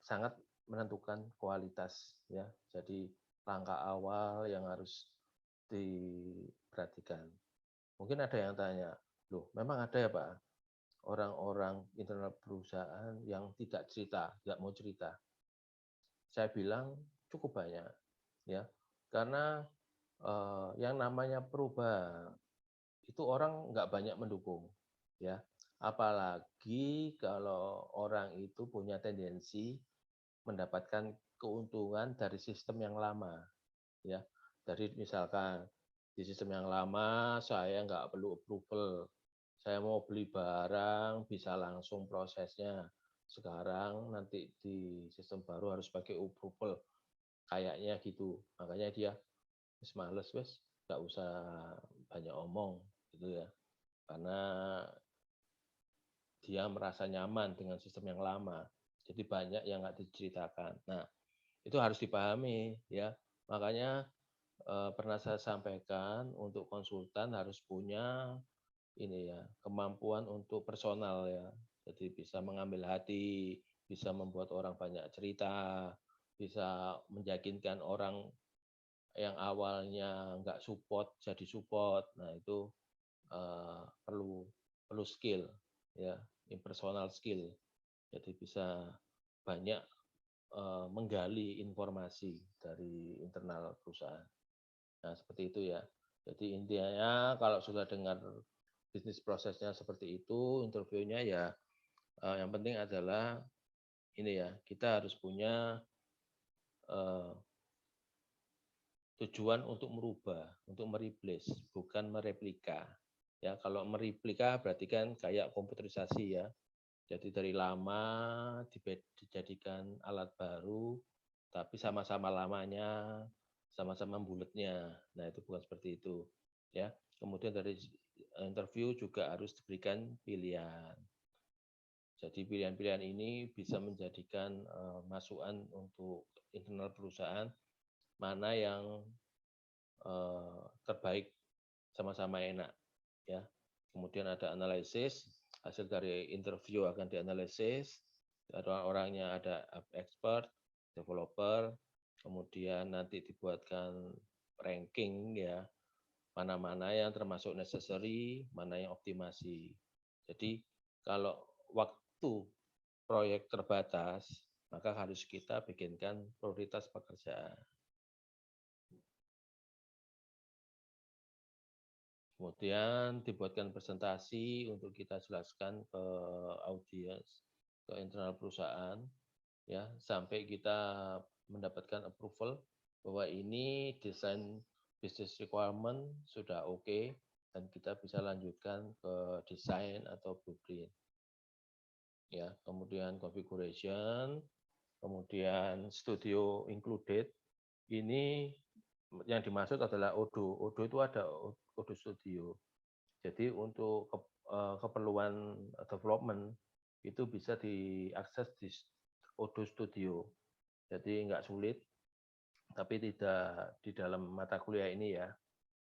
S1: sangat menentukan kualitas ya. Jadi langkah awal yang harus diperhatikan. Mungkin ada yang tanya, loh memang ada ya Pak orang-orang internal perusahaan yang tidak cerita, tidak mau cerita? Saya bilang cukup banyak ya, karena yang namanya perubahan itu orang nggak banyak mendukung ya, apalagi kalau orang itu punya tendensi mendapatkan keuntungan dari sistem yang lama ya. Dari misalkan di sistem yang lama saya nggak perlu approval, saya mau beli barang bisa langsung prosesnya. Sekarang nanti di sistem baru harus pakai approval, kayaknya gitu. Makanya dia wis males wis, nggak usah banyak omong gitu ya. Karena dia merasa nyaman dengan sistem yang lama. Jadi banyak yang nggak diceritakan. Nah, itu harus dipahami ya. Makanya pernah saya sampaikan untuk konsultan harus punya ini ya, kemampuan untuk personal ya. Jadi bisa mengambil hati, bisa membuat orang banyak cerita, bisa meyakinkan orang yang awalnya nggak support jadi support. Nah, itu perlu perlu skill ya, impersonal skill. Jadi bisa banyak menggali informasi dari internal perusahaan. Nah, seperti itu ya. Jadi intinya kalau sudah dengar bisnis prosesnya seperti itu, interviewnya ya yang penting adalah ini ya, kita harus punya eh, tujuan untuk merubah, untuk mereplace, bukan mereplika. Ya, kalau mereplika berarti kan kayak komputerisasi ya. Jadi dari lama dijadikan alat baru, tapi sama-sama lamanya, sama-sama bulatnya. Nah, itu bukan seperti itu. Ya. Kemudian dari interview juga harus diberikan pilihan. Jadi pilihan-pilihan ini bisa menjadikan masukan untuk internal perusahaan mana yang terbaik, sama-sama enak. Ya. Kemudian ada analisis, hasil dari interview akan dianalisis, orang-orangnya ada expert, developer, kemudian nanti dibuatkan ranking ya, mana-mana yang termasuk necessary, mana yang optimasi. Jadi kalau waktu proyek terbatas, maka harus kita bikinkan prioritas pekerjaan. Kemudian dibuatkan presentasi untuk kita jelaskan ke audiens, ke internal perusahaan, ya sampai kita mendapatkan approval bahwa ini desain business requirement sudah oke dan kita bisa lanjutkan ke desain atau blueprint. Ya, kemudian configuration, kemudian studio included. Ini yang dimaksud adalah Odoo. Odoo itu ada Odoo Studio. Jadi untuk keperluan development itu bisa diakses di Odoo Studio. Jadi nggak sulit, tapi tidak di dalam mata kuliah ini ya.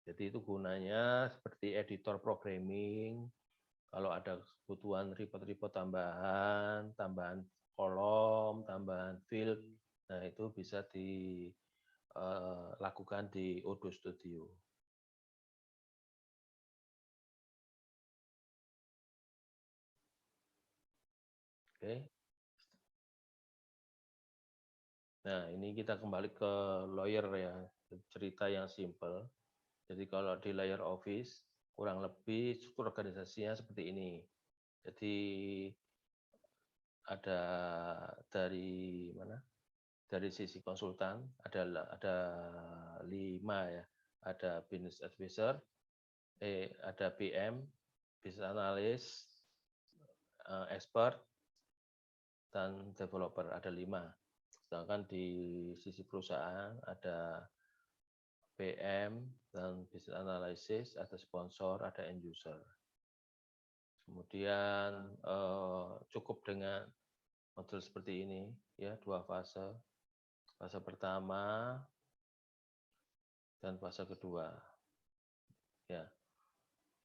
S1: Jadi itu gunanya seperti editor programming, kalau ada kebutuhan report-report tambahan, tambahan kolom, tambahan field, nah itu bisa dilakukan di Odoo Studio. Oke. Nah, ini kita kembali ke lawyer ya, cerita yang simple. Jadi kalau di layer office, kurang lebih struktur organisasinya seperti ini. Jadi ada dari mana? Dari sisi konsultan ada 5 ya. Ada business advisor, ada PM, business analyst, expert, dan developer ada 5. Sedangkan di sisi perusahaan ada PM dan business analysis, ada sponsor, ada end user. Kemudian cukup dengan model seperti ini ya, 2 fase. Fase pertama dan fase kedua. Ya.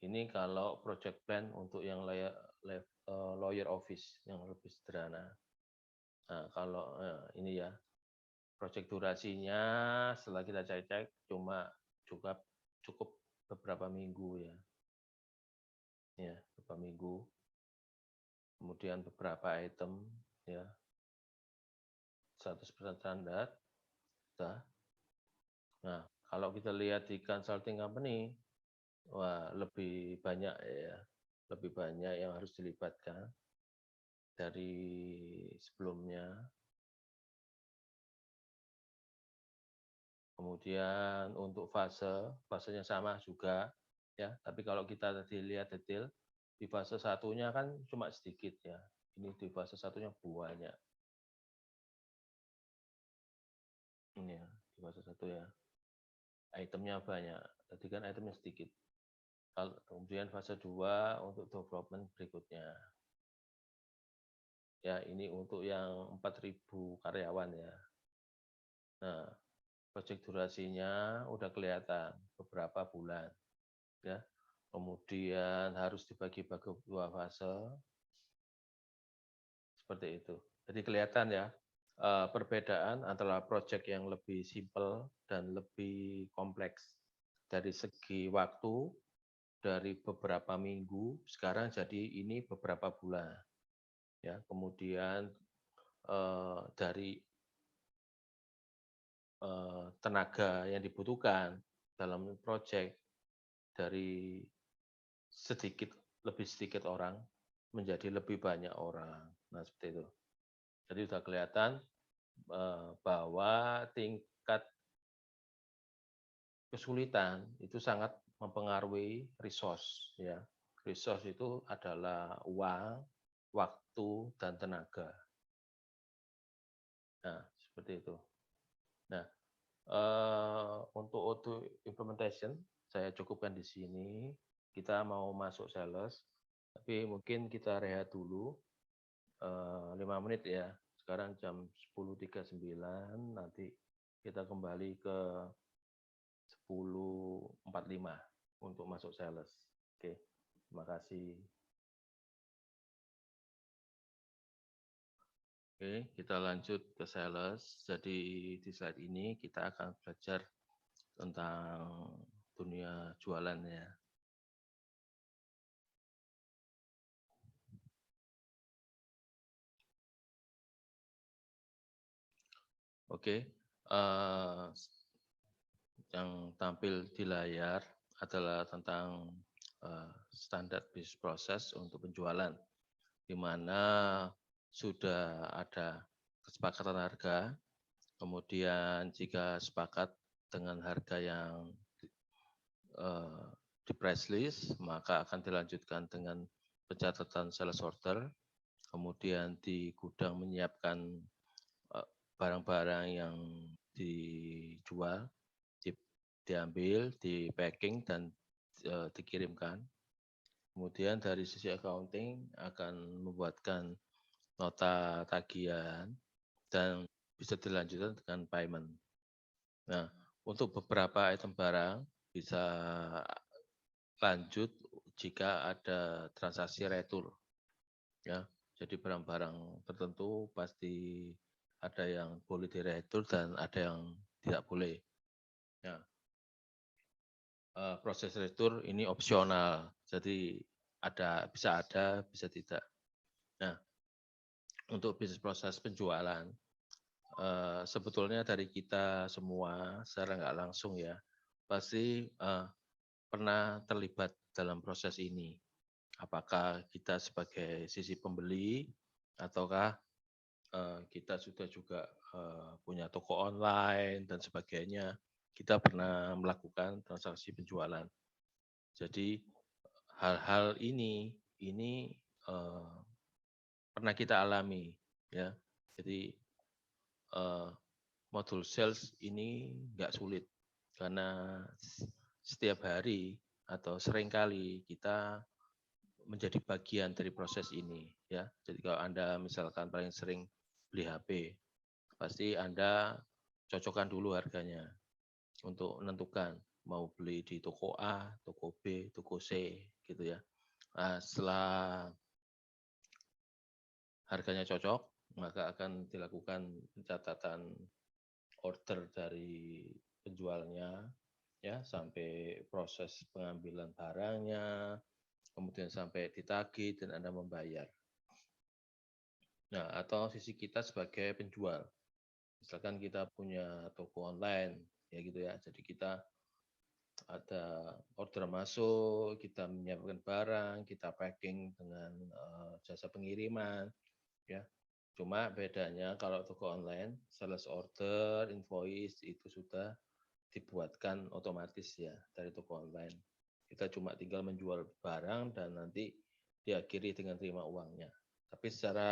S1: Ini kalau project plan untuk yang lawyer office yang lebih sederhana. Nah, kalau ini ya, project durasinya setelah kita cek-cek cuma cukup beberapa minggu ya. Ya, beberapa minggu. Kemudian beberapa item ya. 100% standar. Sudah. Nah, kalau kita lihat di consulting company, wah lebih banyak ya. Lebih banyak yang harus dilibatkan dari sebelumnya. Kemudian untuk fasenya sama juga ya. Tapi kalau kita tadi lihat detail di fase satunya kan cuma sedikit ya. Ini di fase satunya banyak. Ini ya, di fase satu ya. itemnya banyak. Tadi kan itemnya sedikit. Kemudian fase 2 untuk development berikutnya. Ya, ini untuk yang 4.000 karyawan ya. Nah, proyek durasinya udah kelihatan beberapa bulan ya. Kemudian harus dibagi-bagi 2 fase seperti itu. Jadi kelihatan ya perbedaan antara proyek yang lebih simpel dan lebih kompleks dari segi waktu, dari beberapa minggu sekarang jadi ini beberapa bulan ya. Kemudian dari tenaga yang dibutuhkan dalam proyek dari lebih sedikit orang menjadi lebih banyak orang. Nah, seperti itu. Jadi sudah kelihatan bahwa tingkat kesulitan itu sangat mempengaruhi resource ya. Resource itu adalah uang, waktu, dan tenaga. Nah, seperti itu. Nah, untuk auto implementation saya cukupkan di sini. Kita mau masuk sales, tapi mungkin kita rehat dulu 5 menit ya. Sekarang jam 10.39, nanti kita kembali ke 10.45 untuk masuk sales. Oke, terima kasih. Oke, kita lanjut ke sales. Jadi di slide ini kita akan belajar tentang dunia jualan ya. Oke, yang tampil di layar adalah tentang standar business process untuk penjualan, di mana sudah ada kesepakatan harga, kemudian jika sepakat dengan harga yang di price list, maka akan dilanjutkan dengan pencatatan sales order, kemudian di gudang menyiapkan barang-barang yang dijual, diambil, di packing, dan dikirimkan. Kemudian dari sisi accounting akan membuatkan nota tagihan dan bisa dilanjutkan dengan payment. Nah, untuk beberapa item barang bisa lanjut jika ada transaksi retur. Ya, jadi barang-barang tertentu pasti ada yang boleh diretur dan ada yang tidak boleh. Ya, proses retur ini opsional, jadi bisa ada, bisa tidak. Nah, untuk bisnis proses penjualan, sebetulnya dari kita semua secara nggak langsung ya, pasti pernah terlibat dalam proses ini. Apakah kita sebagai sisi pembeli, ataukah kita sudah juga punya toko online dan sebagainya, kita pernah melakukan transaksi penjualan. Jadi hal-hal ini pernah kita alami ya. Jadi modul sales ini nggak sulit karena setiap hari atau seringkali kita menjadi bagian dari proses ini ya. Jadi kalau Anda misalkan paling sering beli HP, pasti Anda cocokkan dulu harganya untuk menentukan mau beli di toko A, toko B, toko C gitu ya. Nah, setelah harganya cocok, maka akan dilakukan pencatatan order dari penjualnya ya sampai proses pengambilan barangnya, kemudian sampai ditagih dan Anda membayar. Nah, atau sisi kita sebagai penjual. Misalkan kita punya toko online, ya gitu ya. Jadi kita ada order masuk, kita menyiapkan barang, kita packing dengan jasa pengiriman, ya. Cuma bedanya kalau toko online, sales order, invoice itu sudah dibuatkan otomatis ya dari toko online. Kita cuma tinggal menjual barang dan nanti diakhiri dengan terima uangnya. Tapi secara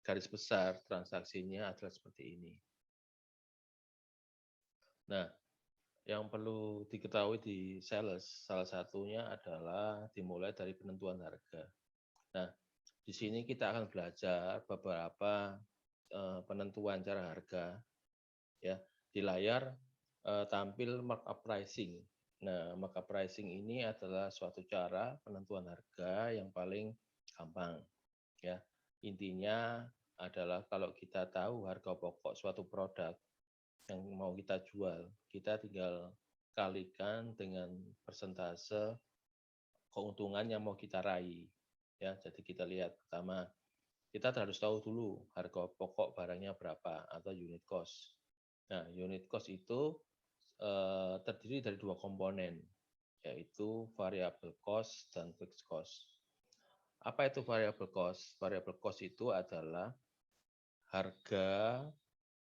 S1: garis besar transaksinya adalah seperti ini. Nah, Yang perlu diketahui di sales, salah satunya adalah dimulai dari penentuan harga. Nah, di sini kita akan belajar beberapa penentuan cara harga, ya. Di layar tampil markup pricing. Nah, markup pricing ini adalah suatu cara penentuan harga yang paling gampang, ya. Intinya adalah kalau kita tahu harga pokok suatu produk yang mau kita jual, kita tinggal kalikan dengan persentase keuntungan yang mau kita raih. Ya, jadi kita lihat pertama, kita harus tahu dulu harga pokok barangnya berapa atau unit cost. Nah, unit cost itu terdiri dari dua komponen, yaitu variable cost dan fixed cost. Apa itu variable cost? Variable cost itu adalah harga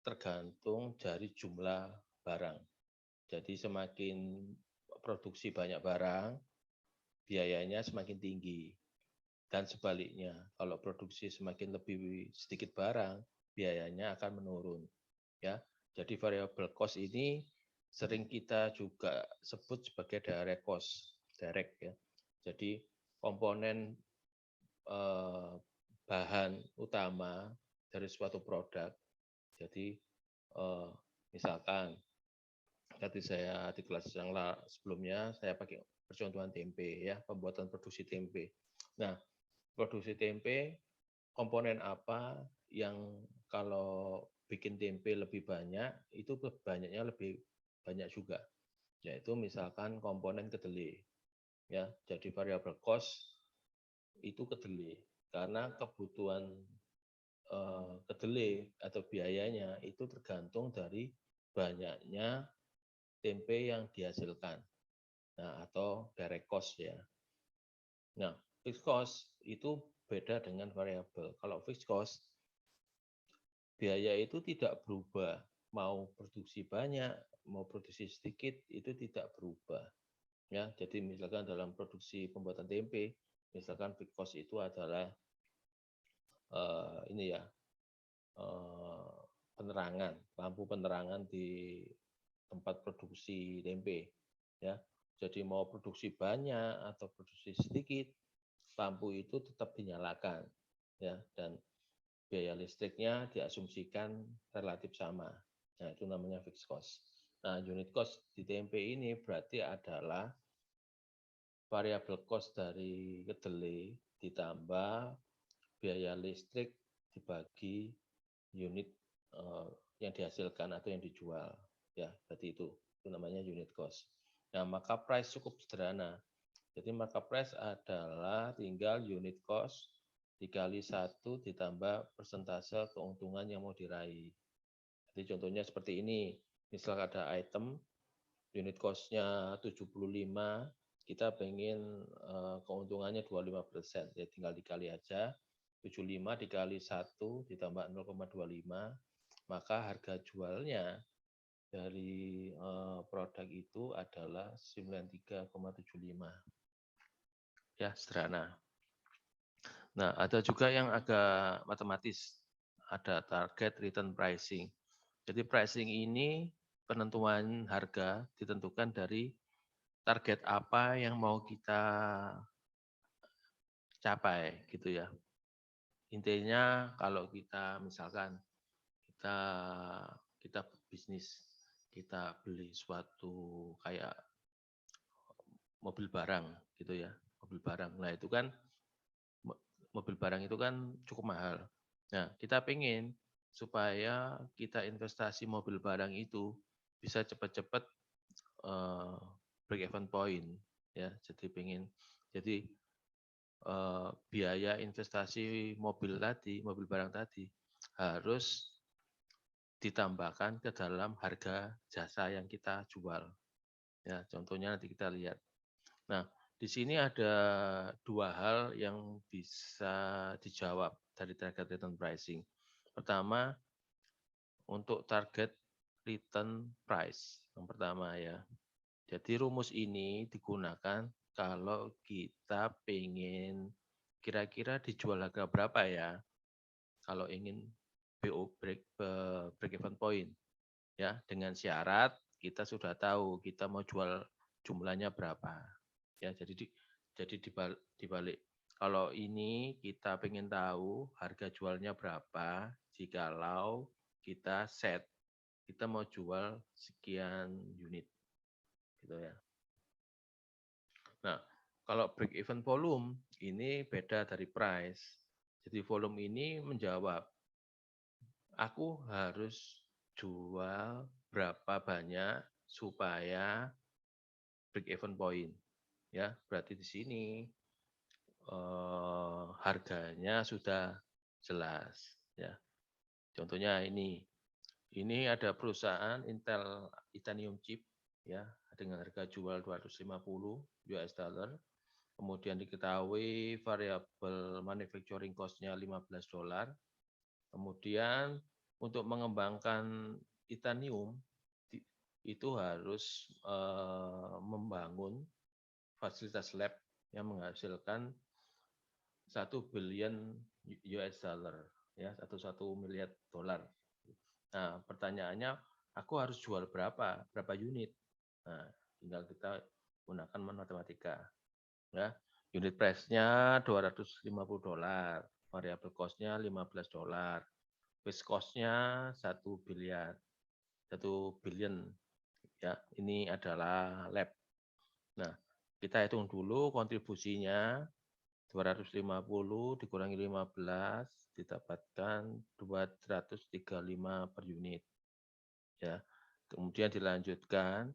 S1: tergantung dari jumlah barang. Jadi semakin produksi banyak barang, biayanya semakin tinggi. Dan sebaliknya, kalau produksi semakin lebih sedikit barang, biayanya akan menurun. Ya, jadi variable cost ini sering kita juga sebut sebagai direct cost, direct ya. Jadi komponen bahan utama dari suatu produk. Jadi misalkan tadi saya di kelas yang sebelumnya saya pakai percontohan tempe ya, pembuatan produksi tempe. Nah, produksi tempe komponen apa yang kalau bikin tempe lebih banyak itu banyaknya lebih banyak juga, yaitu misalkan komponen kedelai ya. Jadi variable cost itu kedelai karena kebutuhan kedelai atau biayanya itu tergantung dari banyaknya tempe yang dihasilkan. Nah, atau direct cost ya. Nah, fixed cost itu beda dengan variabel. Kalau fixed cost, biaya itu tidak berubah. Mau produksi banyak, mau produksi sedikit, itu tidak berubah. Ya, jadi misalkan dalam produksi pembuatan tempe, misalkan fixed cost itu adalah ini ya, penerangan, lampu penerangan di tempat produksi tempe. Ya, jadi mau produksi banyak atau produksi sedikit, lampu itu tetap dinyalakan, ya, dan biaya listriknya diasumsikan relatif sama. Nah, itu namanya fixed cost. Nah, unit cost di tempe ini berarti adalah variable cost dari kedelai ditambah biaya listrik dibagi unit yang dihasilkan atau yang dijual. Ya, berarti itu namanya unit cost. Nah, maka price cukup sederhana. Jadi markup price adalah tinggal unit cost dikali 1 ditambah persentase keuntungan yang mau diraih. Jadi contohnya seperti ini, misal ada item unit cost-nya 75, kita pengen keuntungannya 25%, ya tinggal dikali aja, 75 dikali 1 ditambah 0,25, maka harga jualnya dari produk itu adalah 93,75. Ya, sederhana. Nah, ada juga yang agak matematis, ada target return pricing. Jadi pricing ini penentuan harga ditentukan dari target apa yang mau kita capai gitu ya. Intinya kalau kita misalkan kita kita bisnis, kita beli suatu kayak mobil barang gitu ya, mobil barang. Nah, itu kan mobil barang itu kan cukup mahal. Nah, kita pengen supaya kita investasi mobil barang itu bisa cepat-cepat break even point ya. Jadi pengen jadi biaya investasi mobil tadi, mobil barang tadi harus ditambahkan ke dalam harga jasa yang kita jual. Ya, contohnya nanti kita lihat. Nah, di sini ada dua hal yang bisa dijawab dari target return pricing. Pertama, untuk target return price. Yang pertama ya. Jadi rumus ini digunakan kalau kita pengen kira-kira dijual harga berapa ya. Kalau ingin BO break even point ya, dengan syarat kita sudah tahu kita mau jual jumlahnya berapa. Ya, jadi dibalik kalau ini kita pengen tahu harga jualnya berapa jikalau kita set kita mau jual sekian unit gitu ya. Nah, kalau break even volume ini beda dari price. Jadi volume ini menjawab aku harus jual berapa banyak supaya break even point. Ya, berarti di sini harganya sudah jelas. Ya, contohnya ini ada perusahaan Intel Titanium Chip ya dengan harga jual 250 US dollar. Kemudian diketahui variabel manufacturing cost-nya 15 dolar. Kemudian untuk mengembangkan titanium itu harus membangun fasilitas lab yang menghasilkan 1 billion US dollar ya, 1 miliar dolar. Nah, pertanyaannya aku harus jual berapa unit? Nah, tinggal kita gunakan matematika ya. Unit price-nya 250 dolar, variable cost-nya 15 dolar, fixed cost-nya 1 biliar, 1 billion. Ya, ini adalah lab. Nah, kita hitung dulu kontribusinya 250 dikurangi 15 didapatkan 235 per unit. Ya. Kemudian dilanjutkan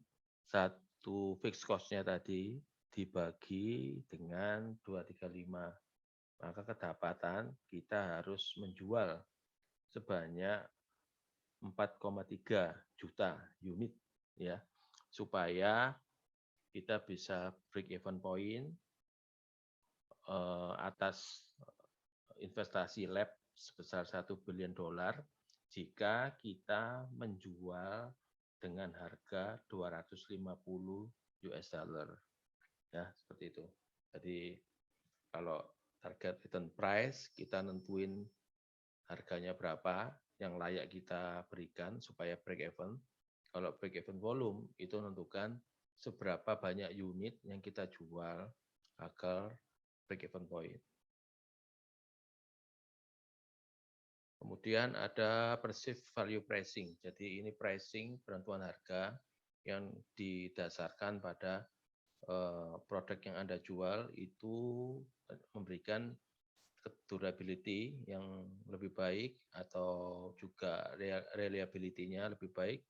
S1: satu fixed cost-nya tadi dibagi dengan 235. Maka kedapatan kita harus menjual sebanyak 4,3 juta unit ya supaya kita bisa break even point atas investasi lab sebesar 1 billion dolar jika kita menjual dengan harga 250 US dollar. Ya, seperti itu. Jadi kalau target return price kita nentuin harganya berapa yang layak kita berikan supaya break even. Kalau break even volume itu menentukan seberapa banyak unit yang kita jual agar break even point. Kemudian ada perceived value pricing. Jadi ini pricing penentuan harga yang didasarkan pada produk yang Anda jual itu memberikan durability yang lebih baik atau juga reliability-nya lebih baik.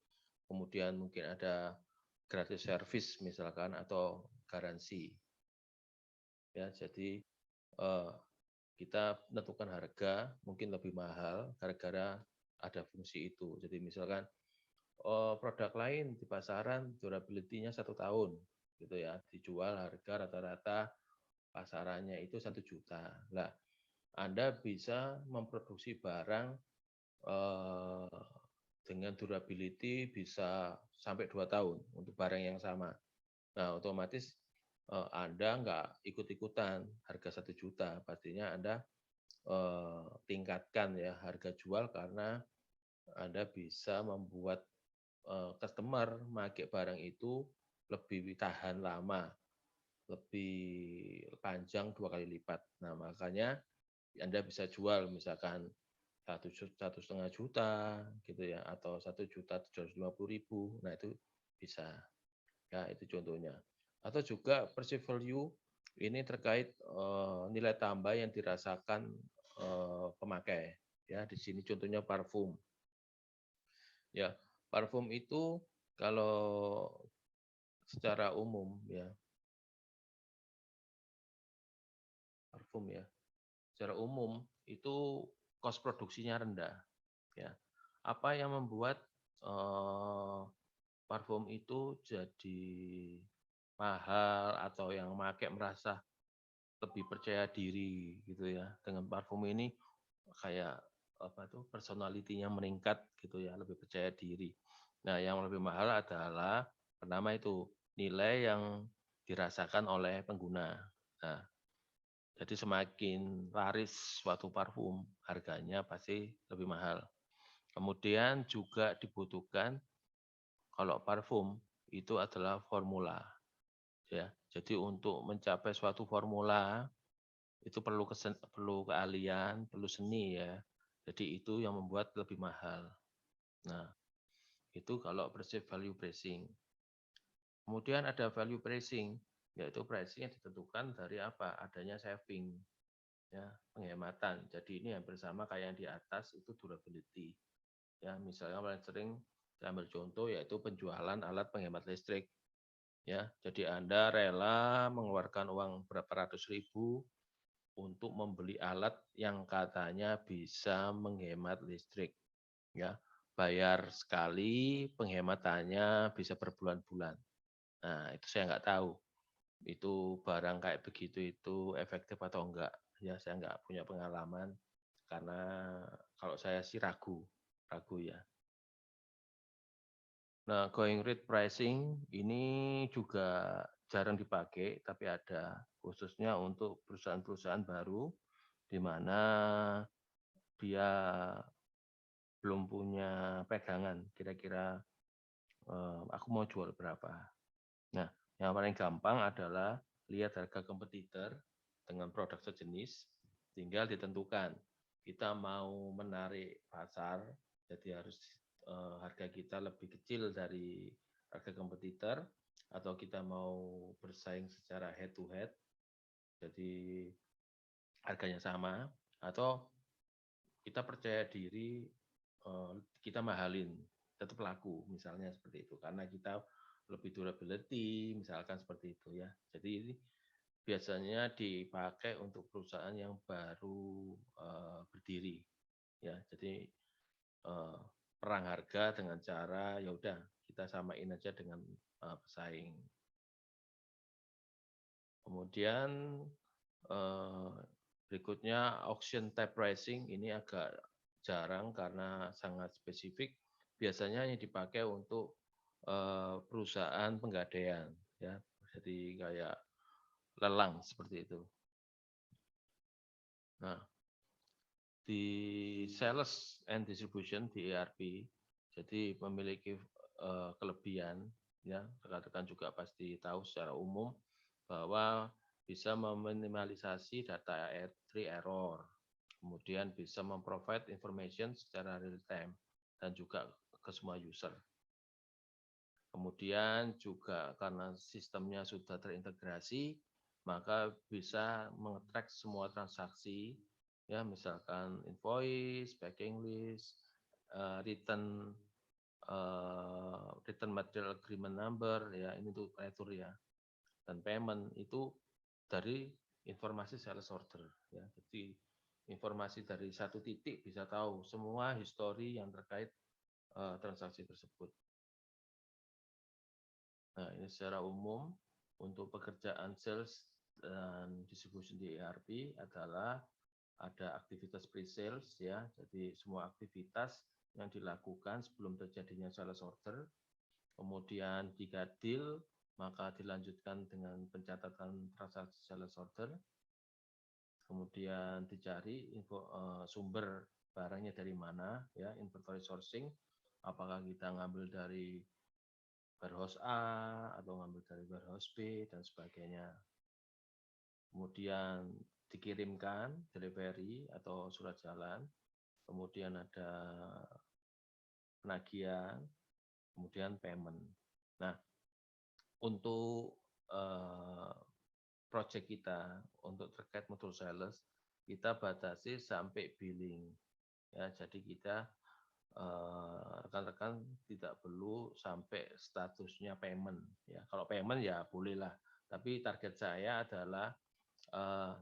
S1: Kemudian mungkin ada gratis service misalkan atau garansi. Ya, jadi kita menentukan harga mungkin lebih mahal gara-gara ada fungsi itu. Jadi misalkan produk lain di pasaran durability-nya 1 tahun, gitu ya, dijual harga rata-rata pasarannya itu 1 juta. Nah, Anda bisa memproduksi barang dengan durability bisa sampai 2 tahun untuk barang yang sama. Nah, otomatis Anda nggak ikut-ikutan harga 1 juta, pastinya Anda tingkatkan ya harga jual karena Anda bisa membuat customer pakai barang itu lebih tahan lama, lebih panjang 2 kali lipat. Nah, makanya Anda bisa jual misalkan 1,5 juta gitu ya atau 1.750.000. Nah, itu bisa. Ya, itu contohnya. Atau juga perceived value ini terkait nilai tambah yang dirasakan pemakai. Ya, di sini contohnya parfum. Ya, parfum itu kalau secara umum ya, parfum ya, secara umum itu cost produksinya rendah. Ya, apa yang membuat parfum itu jadi mahal atau yang pakai merasa lebih percaya diri gitu ya dengan parfum ini kayak apa tuh personality-nya meningkat gitu ya, lebih percaya diri. Nah, yang lebih mahal adalah pertama itu nilai yang dirasakan oleh pengguna. Nah, jadi semakin laris suatu parfum, harganya pasti lebih mahal. Kemudian juga dibutuhkan Kalau parfum itu adalah formula, ya. Jadi untuk mencapai suatu formula itu perlu keahlian, perlu seni ya. Jadi itu yang membuat lebih mahal. Nah, itu kalau perceived value pricing. Kemudian ada value pricing, yaitu pricing yang ditentukan dari apa? Adanya saving, ya, penghematan. Jadi ini hampir sama kayak yang di atas itu durability. Ya, misalnya paling sering saya ambil contoh yaitu penjualan alat penghemat listrik. Ya, jadi Anda rela mengeluarkan uang berapa ratus ribu untuk membeli alat yang katanya bisa menghemat listrik. Ya, bayar sekali, penghematannya bisa berbulan-bulan. Nah, itu saya nggak tahu. Itu barang kayak begitu itu efektif atau enggak. Ya, saya nggak punya pengalaman karena kalau saya sih ragu ya. Nah, going rate pricing ini juga jarang dipakai, tapi ada khususnya untuk perusahaan-perusahaan baru di mana dia belum punya pegangan kira-kira aku mau jual berapa. Nah, yang paling gampang adalah lihat harga kompetitor dengan produk sejenis, tinggal ditentukan kita mau menarik pasar, jadi harus harga kita lebih kecil dari harga kompetitor, atau kita mau bersaing secara head to head, jadi harganya sama, atau kita percaya diri kita mahalin, tetap laku, misalnya seperti itu, karena kita lebih durability, misalkan seperti itu ya. Jadi ini biasanya dipakai untuk perusahaan yang baru berdiri, ya. Jadi perang harga dengan cara ya udah kita samain aja dengan pesaing. Kemudian berikutnya auction type pricing ini agak jarang karena sangat spesifik. Biasanya yang dipakai untuk perusahaan penggadaian, ya. Jadi kayak lelang seperti itu. Nah, di sales and distribution di ERP, jadi memiliki kelebihan, ya. Rekan-rekan juga pasti tahu secara umum bahwa bisa meminimalisasi data entry error, kemudian bisa memprovide information secara real time dan juga ke semua user. Kemudian juga karena sistemnya sudah terintegrasi, maka bisa mengetrack semua transaksi, ya misalkan invoice, packing list, return return material agreement number, ya ini untuk retur ya, dan payment itu dari informasi sales order, ya. Jadi informasi dari satu titik bisa tahu semua histori yang terkait transaksi tersebut. Nah, ini secara umum untuk pekerjaan sales dan distribution di ERP adalah ada aktivitas pre-sales ya, jadi semua aktivitas yang dilakukan sebelum terjadinya sales order, kemudian jika deal maka dilanjutkan dengan pencatatan transaksi sales order, kemudian dicari sumber barangnya dari mana ya, inventory sourcing, apakah kita ngambil dari warehouse A atau ngambil dari warehouse B dan sebagainya. Kemudian dikirimkan delivery atau surat jalan, kemudian ada penagihan, kemudian payment. Nah, untuk project kita untuk terkait mutual sales kita batasi sampai billing ya, jadi kita rekan-rekan tidak perlu sampai statusnya payment ya. Kalau payment ya bolehlah, tapi target saya adalah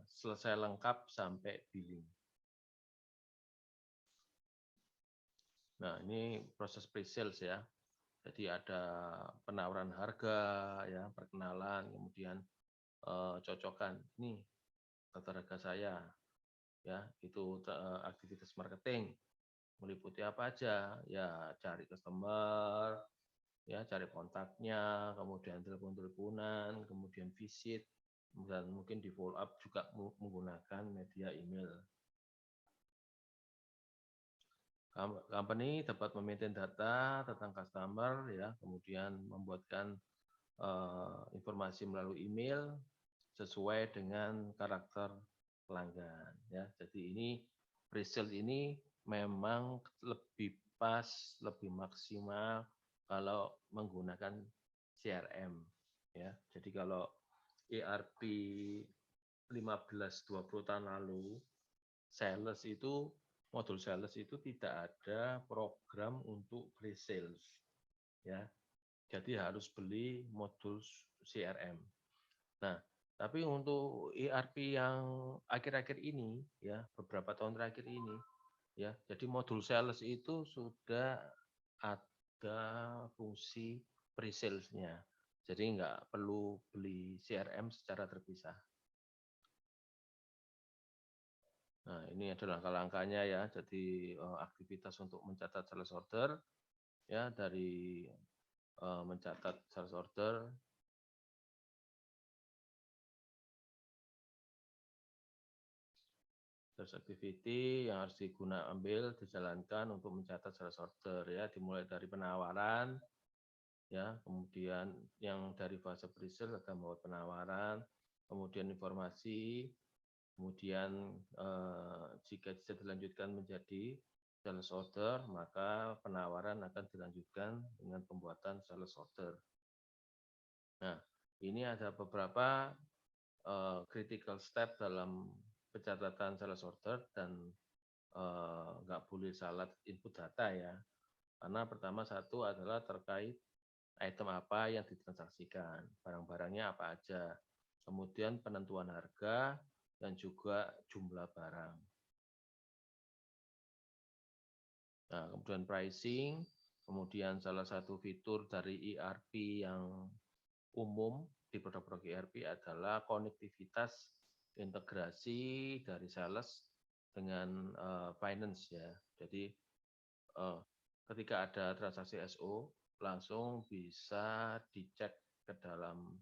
S1: selesai lengkap sampai billing. Nah, ini proses pre-sales ya. Jadi ada penawaran harga ya, perkenalan, kemudian cocokan. Ini tata harga saya ya, itu aktivitas marketing. Meliputi apa aja? Ya, cari customer, ya cari kontaknya, kemudian telepon-teleponan, kemudian visit, dan mungkin di follow up juga menggunakan media email. Company dapat memaintain data tentang customer ya, kemudian membuatkan informasi melalui email sesuai dengan karakter pelanggan ya. Jadi ini pre-sale ini memang lebih pas, lebih maksimal kalau menggunakan CRM ya. Jadi kalau ERP 15-20 tahun lalu sales itu modul sales itu tidak ada program untuk pre-sales ya. Jadi harus beli modul CRM. Nah, tapi untuk ERP yang akhir-akhir ini ya, beberapa tahun terakhir ini ya, jadi modul sales itu sudah ada fungsi pre-sales-nya. Jadi nggak perlu beli CRM secara terpisah. Nah, ini adalah langkah-langkahnya ya. Jadi aktivitas untuk mencatat sales order ya, dari mencatat sales order, sales activity yang harus dijalankan untuk mencatat sales order ya, dimulai dari penawaran ya, kemudian yang dari fase pre-sale akan membuat penawaran, kemudian informasi, kemudian jika bisa dilanjutkan menjadi sales order, maka penawaran akan dilanjutkan dengan pembuatan sales order. Nah, ini ada beberapa critical step dalam pencatatan sales order dan nggak boleh salah input data ya. Karena pertama satu adalah terkait item apa yang ditransaksikan, barang-barangnya apa aja, kemudian penentuan harga dan juga jumlah barang. Nah, kemudian pricing, kemudian salah satu fitur dari ERP yang umum di produk-produk ERP adalah konektivitas integrasi dari sales dengan finance ya. Jadi ketika ada transaksi SO langsung bisa dicek ke dalam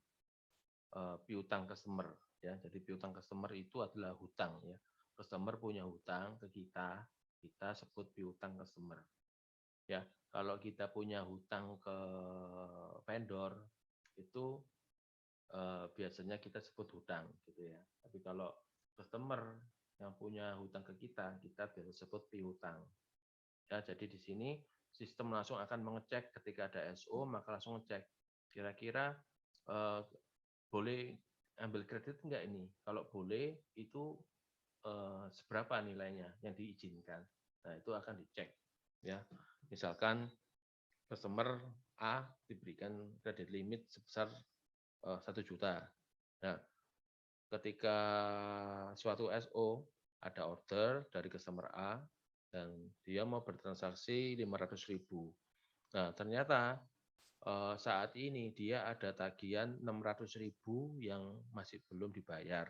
S1: piutang customer ya. Jadi piutang customer itu adalah hutang ya. Customer punya hutang ke kita, kita sebut piutang customer. Ya, kalau kita punya hutang ke vendor itu biasanya kita sebut hutang gitu ya. Tapi kalau customer yang punya hutang ke kita, kita biasa sebut piutang. Ya, jadi di sini sistem langsung akan mengecek ketika ada SO, maka langsung ngecek kira-kira boleh ambil kredit enggak ini? Kalau boleh itu seberapa nilainya yang diizinkan. Nah, itu akan dicek ya. Misalkan customer A diberikan kredit limit sebesar 1 juta. Nah, ketika suatu SO ada order dari customer A dan dia mau bertransaksi 500.000. Nah, ternyata saat ini dia ada tagihan 600.000 yang masih belum dibayar.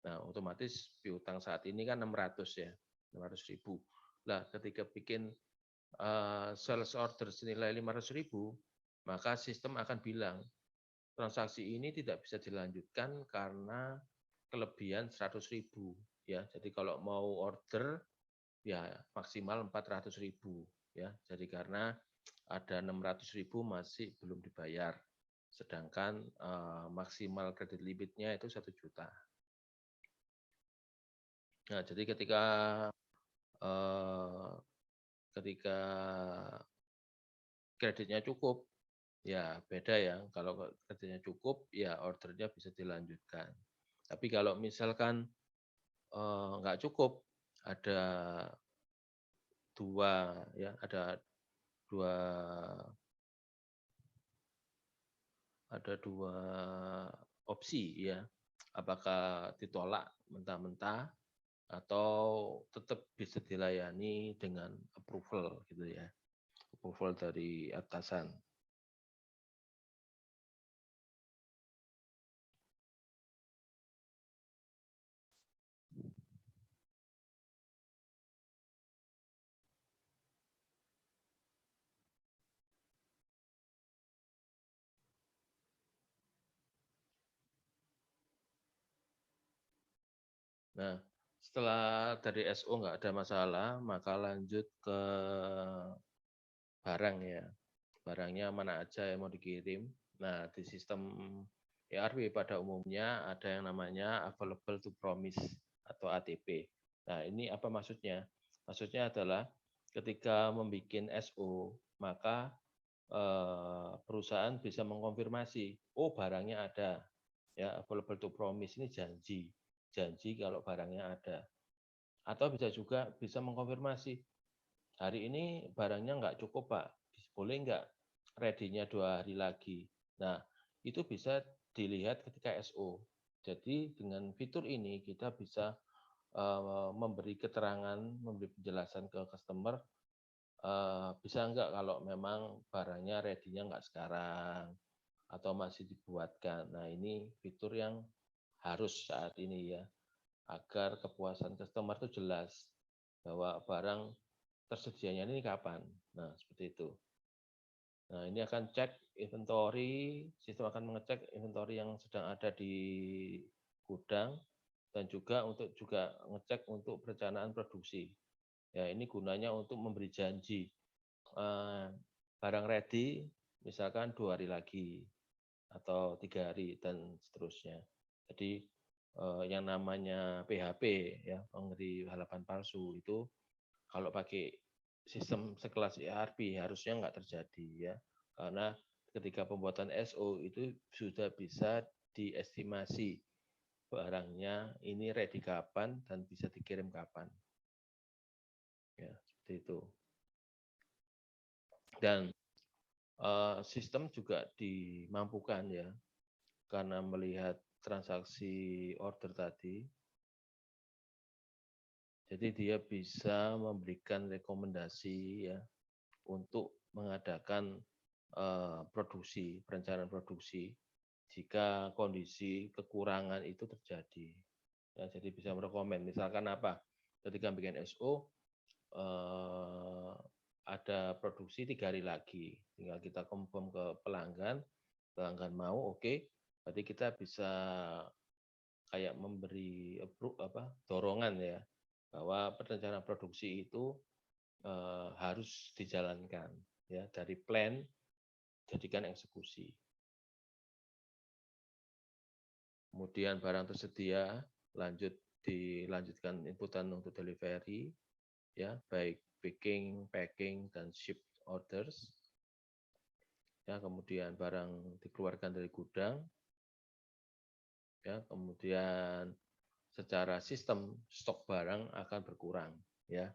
S1: Nah, otomatis piutang saat ini kan 600 ya, 600.000. Nah, ketika bikin sales order senilai 500.000, maka sistem akan bilang transaksi ini tidak bisa dilanjutkan karena kelebihan 100.000 ya. Jadi kalau mau order ya maksimal 400.000 ya. Jadi karena ada 600.000 masih belum dibayar. Sedangkan maksimal kredit limitnya itu 1 juta. Nah, jadi ketika kreditnya cukup, ya beda ya. Kalau kreditnya cukup, ya ordernya bisa dilanjutkan. Tapi kalau misalkan nggak cukup, ada dua ya, dua ada dua opsi ya. Apakah ditolak mentah-mentah atau tetap bisa dilayani dengan approval gitu ya. Approval dari atasan. Nah, Setelah dari SO nggak ada masalah, maka lanjut ke barang ya. Barangnya mana aja yang mau dikirim. Nah, di sistem ERP pada umumnya ada yang namanya available to promise atau ATP. Nah, ini apa maksudnya? Maksudnya adalah ketika membuat SO, maka perusahaan bisa mengkonfirmasi, oh barangnya ada. Ya, available to promise ini janji. Janji kalau barangnya ada. Atau bisa juga bisa mengkonfirmasi, hari ini barangnya nggak cukup Pak, boleh nggak ready-nya 2 hari lagi. Nah, itu bisa dilihat ketika SO. Jadi dengan fitur ini kita bisa memberi keterangan, memberi penjelasan ke customer, bisa nggak kalau memang barangnya ready-nya nggak sekarang atau masih dibuatkan. Nah, ini fitur yang harus saat ini ya, agar kepuasan customer itu jelas bahwa barang tersedianya ini kapan. Nah, seperti itu. Nah, ini akan cek inventory, sistem akan mengecek inventory yang sedang ada di gudang dan juga untuk ngecek untuk perencanaan produksi. Ya, ini gunanya untuk memberi janji barang ready misalkan 2 hari lagi atau 3 hari dan seterusnya. Jadi yang namanya PHP ya, pemberi halaman palsu itu kalau pakai sistem sekelas ERP harusnya nggak terjadi ya, karena ketika pembuatan SO itu sudah bisa diestimasi barangnya ini ready kapan dan bisa dikirim kapan. Ya, seperti itu. Dan sistem juga dimampukan ya, karena melihat transaksi order tadi, jadi dia bisa memberikan rekomendasi ya untuk mengadakan produksi, perencanaan produksi jika kondisi kekurangan itu terjadi. Ya, jadi bisa merekomend, misalkan apa? Ketika bikin SO, ada produksi 3 hari lagi, tinggal kita confirm ke pelanggan, pelanggan mau, oke, berarti kita bisa kayak memberi dorongan ya, bahwa perencanaan produksi itu harus dijalankan ya, dari plan jadikan eksekusi. Kemudian barang tersedia dilanjutkan inputan untuk delivery ya, baik picking, packing dan ship orders. Ya, kemudian barang dikeluarkan dari gudang. Ya, kemudian secara sistem stok barang akan berkurang ya.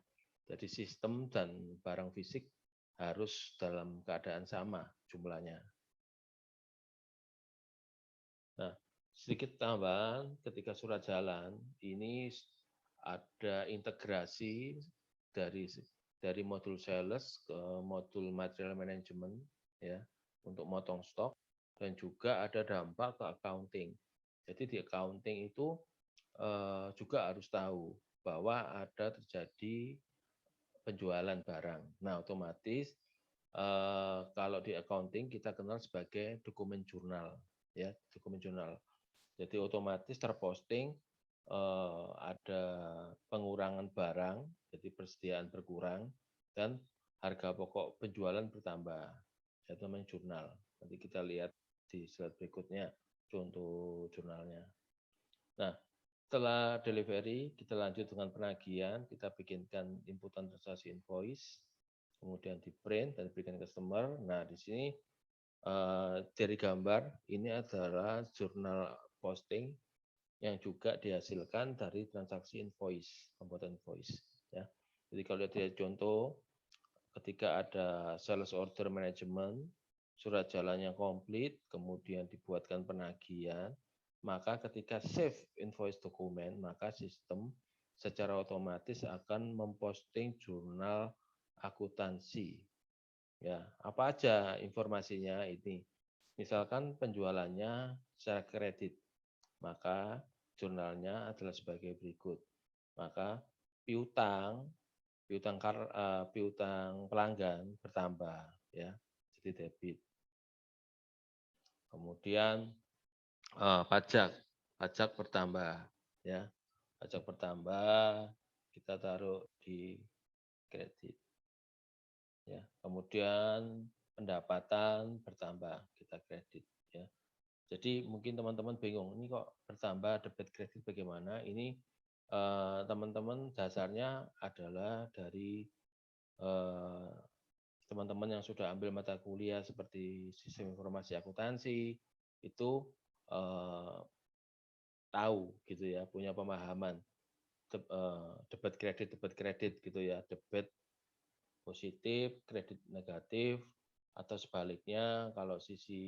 S1: Jadi sistem dan barang fisik harus dalam keadaan sama jumlahnya. Nah, sedikit tambahan ketika surat jalan ini ada integrasi dari modul sales ke modul material management ya, untuk motong stok, dan juga ada dampak ke accounting. Jadi di accounting itu juga harus tahu bahwa ada terjadi penjualan barang. Nah, otomatis kalau di accounting kita kenal sebagai dokumen jurnal ya, dokumen jurnal. Jadi otomatis terposting ada pengurangan barang, jadi persediaan berkurang dan harga pokok penjualan bertambah. Itu namanya jurnal. Nanti kita lihat di slide berikutnya contoh jurnalnya. Nah, setelah delivery, kita lanjut dengan penagihan, kita bikinkan inputan transaksi invoice, kemudian di print dan diberikan customer. Nah, di sini dari gambar, ini adalah jurnal posting yang juga dihasilkan dari transaksi invoice, pembuatan invoice. Ya. Jadi kalau lihat contoh, ketika ada sales order management, surat jalannya komplit, kemudian dibuatkan penagihan, maka ketika save invoice dokumen, maka sistem secara otomatis akan memposting jurnal akuntansi. Ya, apa aja informasinya ini? Misalkan penjualannya secara kredit, maka jurnalnya adalah sebagai berikut. Maka piutang piutang pelanggan bertambah ya, jadi debit. Kemudian pajak bertambah ya, Pajak bertambah, kita taruh di kredit. Ya. Kemudian pendapatan bertambah, kita kredit. Ya. Jadi mungkin teman-teman bingung, ini kok bertambah debit kredit bagaimana? Ini teman-teman dasarnya adalah dari teman-teman yang sudah ambil mata kuliah seperti sistem informasi akuntansi, itu eh, tahu gitu ya, punya pemahaman debit kredit gitu ya, debit positif, kredit negatif, atau sebaliknya kalau sisi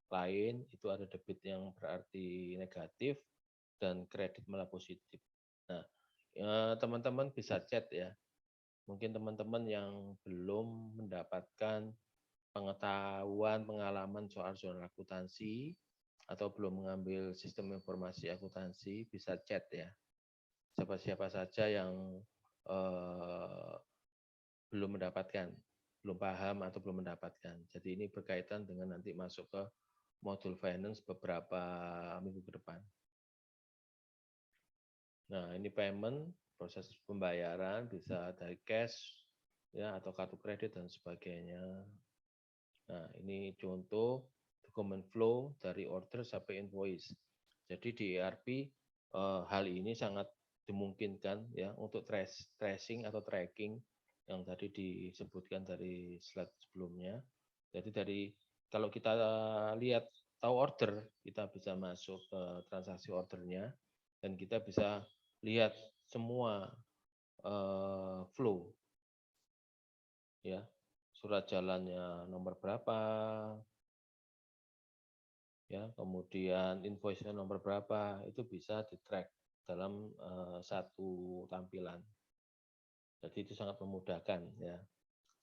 S1: lain itu ada debit yang berarti negatif dan kredit malah positif. Nah, teman-teman bisa chat ya. Mungkin teman-teman yang belum mendapatkan pengetahuan, pengalaman soal jurnal akuntansi atau belum mengambil sistem informasi akuntansi bisa chat ya. Siapa-siapa saja yang eh, belum mendapatkan, belum paham atau belum mendapatkan. Jadi ini berkaitan dengan nanti masuk ke modul finance beberapa minggu ke depan. Nah, ini payment, proses pembayaran bisa dari cash ya atau kartu kredit dan sebagainya. Nah, ini contoh dokumen flow dari order sampai invoice. Jadi di ERP hal ini sangat dimungkinkan ya untuk tracing atau tracking yang tadi disebutkan dari slide sebelumnya. Jadi dari kalau kita lihat tahu order, kita bisa masuk ke transaksi ordernya dan kita bisa lihat semua flow ya, surat jalannya nomor berapa, ya, kemudian invoice-nya nomor berapa, itu bisa di-track dalam satu tampilan. Jadi itu sangat memudahkan ya.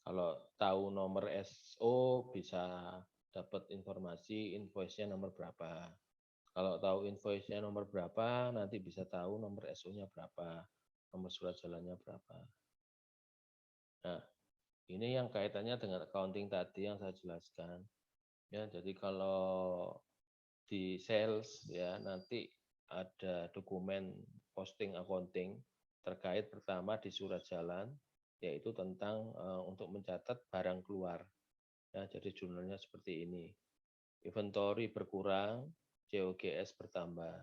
S1: Kalau tahu nomor SO bisa dapat informasi invoice-nya nomor berapa. Kalau tahu invoice-nya nomor berapa, nanti bisa tahu nomor SO-nya berapa, nomor surat jalannya berapa. Nah, ini yang kaitannya dengan accounting tadi yang saya jelaskan. Ya, jadi kalau di sales ya nanti ada dokumen posting accounting terkait pertama di surat jalan yaitu tentang untuk mencatat barang keluar. Ya, jadi jurnalnya seperti ini. Inventory berkurang, COGS bertambah.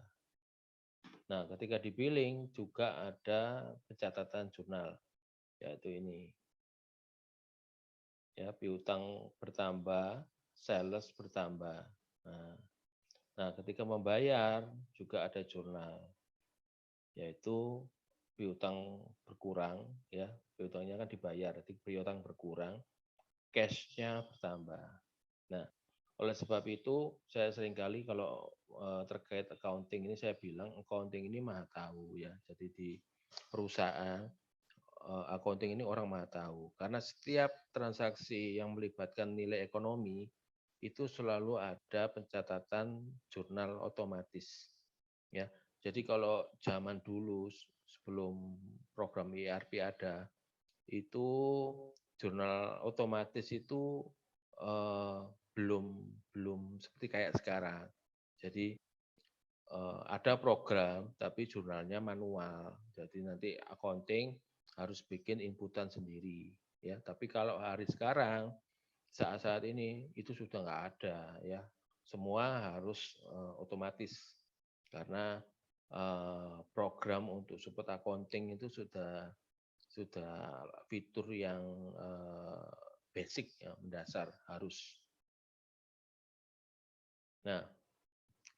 S1: Nah, ketika di billing juga ada pencatatan jurnal, yaitu ini. Ya, piutang bertambah, sales bertambah. Nah, ketika membayar juga ada jurnal, yaitu piutang berkurang, ya, piutangnya kan dibayar, jadi piutang berkurang, cash-nya bertambah. Nah, oleh sebab itu saya seringkali kalau terkait accounting ini saya bilang accounting ini maha tahu ya. Jadi di perusahaan accounting ini orang maha tahu karena setiap transaksi yang melibatkan nilai ekonomi itu selalu ada pencatatan jurnal otomatis ya. Jadi kalau zaman dulu sebelum program ERP ada itu jurnal otomatis itu eh, belum belum seperti kayak sekarang. Jadi ada program tapi jurnalnya manual. Jadi nanti accounting harus bikin inputan sendiri ya. Tapi kalau hari sekarang saat-saat ini itu sudah nggak ada ya. Semua harus otomatis karena program untuk support accounting itu sudah fitur yang basic ya, mendasar harus. Nah,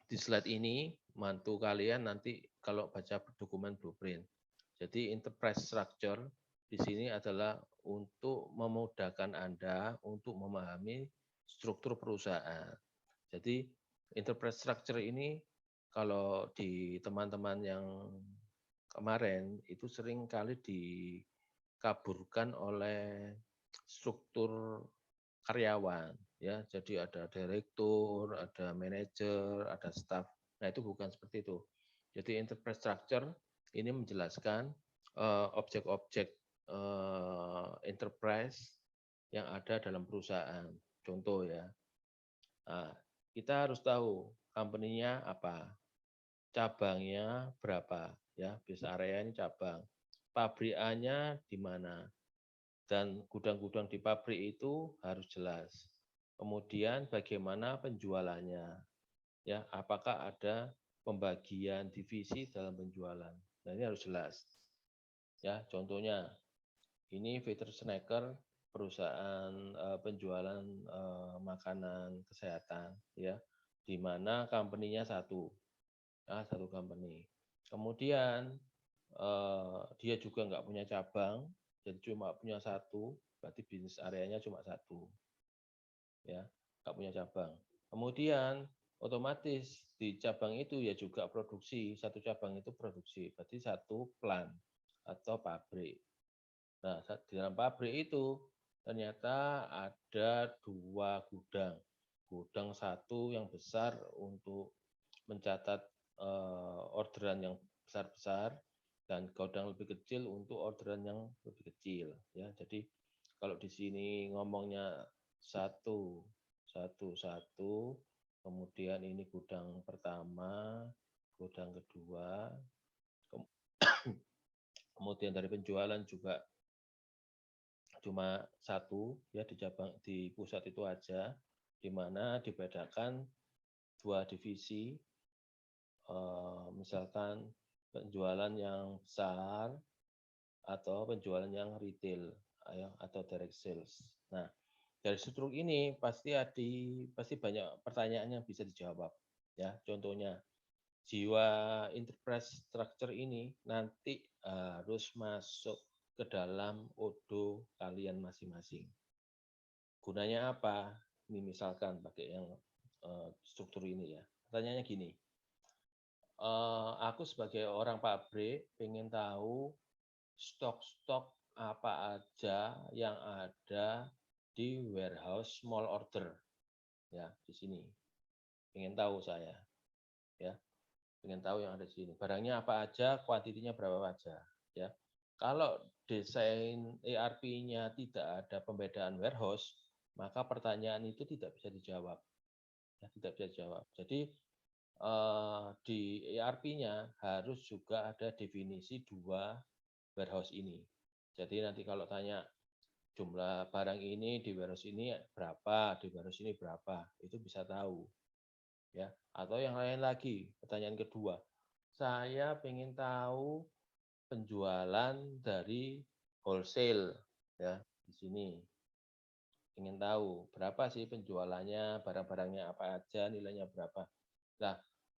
S1: di slide ini mantu kalian nanti kalau baca dokumen blueprint. Jadi enterprise structure di sini adalah untuk memudahkan Anda untuk memahami struktur perusahaan. Jadi enterprise structure ini kalau di teman-teman yang kemarin itu sering kali dikaburkan oleh struktur karyawan ya. Jadi ada direktur, ada manajer, ada staff. Nah, itu bukan seperti itu. Jadi enterprise structure ini menjelaskan objek-objek enterprise yang ada dalam perusahaan. Contoh ya. Nah, kita harus tahu company-nya apa, cabangnya berapa. ya, base area ini cabang. Pabrik A-nya di mana? Dan gudang-gudang di pabrik itu harus jelas. Kemudian bagaimana penjualannya? Ya, apakah ada pembagian divisi dalam penjualan? Nah, ini harus jelas. Ya, contohnya ini Veter Snacker, perusahaan penjualan makanan kesehatan, ya, di mana company-nya satu, ya, satu company. Kemudian dia juga nggak punya cabang, jadi cuma punya satu, berarti bisnis areanya cuma satu, ya, nggak punya cabang. Kemudian otomatis di cabang itu ya juga produksi, satu cabang itu produksi, berarti satu plant atau pabrik. Nah, di dalam pabrik itu ternyata ada 2 gudang. Gudang satu yang besar untuk mencatat orderan yang besar-besar dan gudang lebih kecil untuk orderan yang lebih kecil, ya. Jadi kalau di sini ngomongnya satu, satu, kemudian ini gudang pertama, gudang kedua, kemudian dari penjualan juga cuma satu, ya, di cabang di pusat itu aja, di mana dibedakan 2 divisi, misalkan penjualan yang besar atau penjualan yang retail, ya, atau direct sales. Nah, dari struktur ini pasti banyak pertanyaan yang bisa dijawab, ya. Contohnya, jiwa enterprise structure ini nanti harus masuk ke dalam ODO kalian masing-masing. Gunanya apa? Ini misalkan pakai yang struktur ini, ya. Pertanyaannya gini, aku sebagai orang pabrik pengen tahu stok-stok apa aja yang ada di warehouse small order, ya, di sini. Pengen tahu saya, ya. Pengen tahu yang ada di sini. Barangnya apa aja, kuantitinya berapa aja, ya. Kalau desain ERP-nya tidak ada pembedaan warehouse, maka pertanyaan itu tidak bisa dijawab. Ya, tidak bisa dijawab. Jadi di ERP-nya harus juga ada definisi 2 warehouse ini. Jadi nanti kalau tanya jumlah barang ini di warehouse ini berapa, di warehouse ini berapa, itu bisa tahu, ya. Atau yang lain lagi, pertanyaan kedua, saya ingin tahu penjualan dari wholesale, ya, di sini. Ingin tahu berapa sih penjualannya, barang-barangnya apa aja, nilainya berapa. Nah,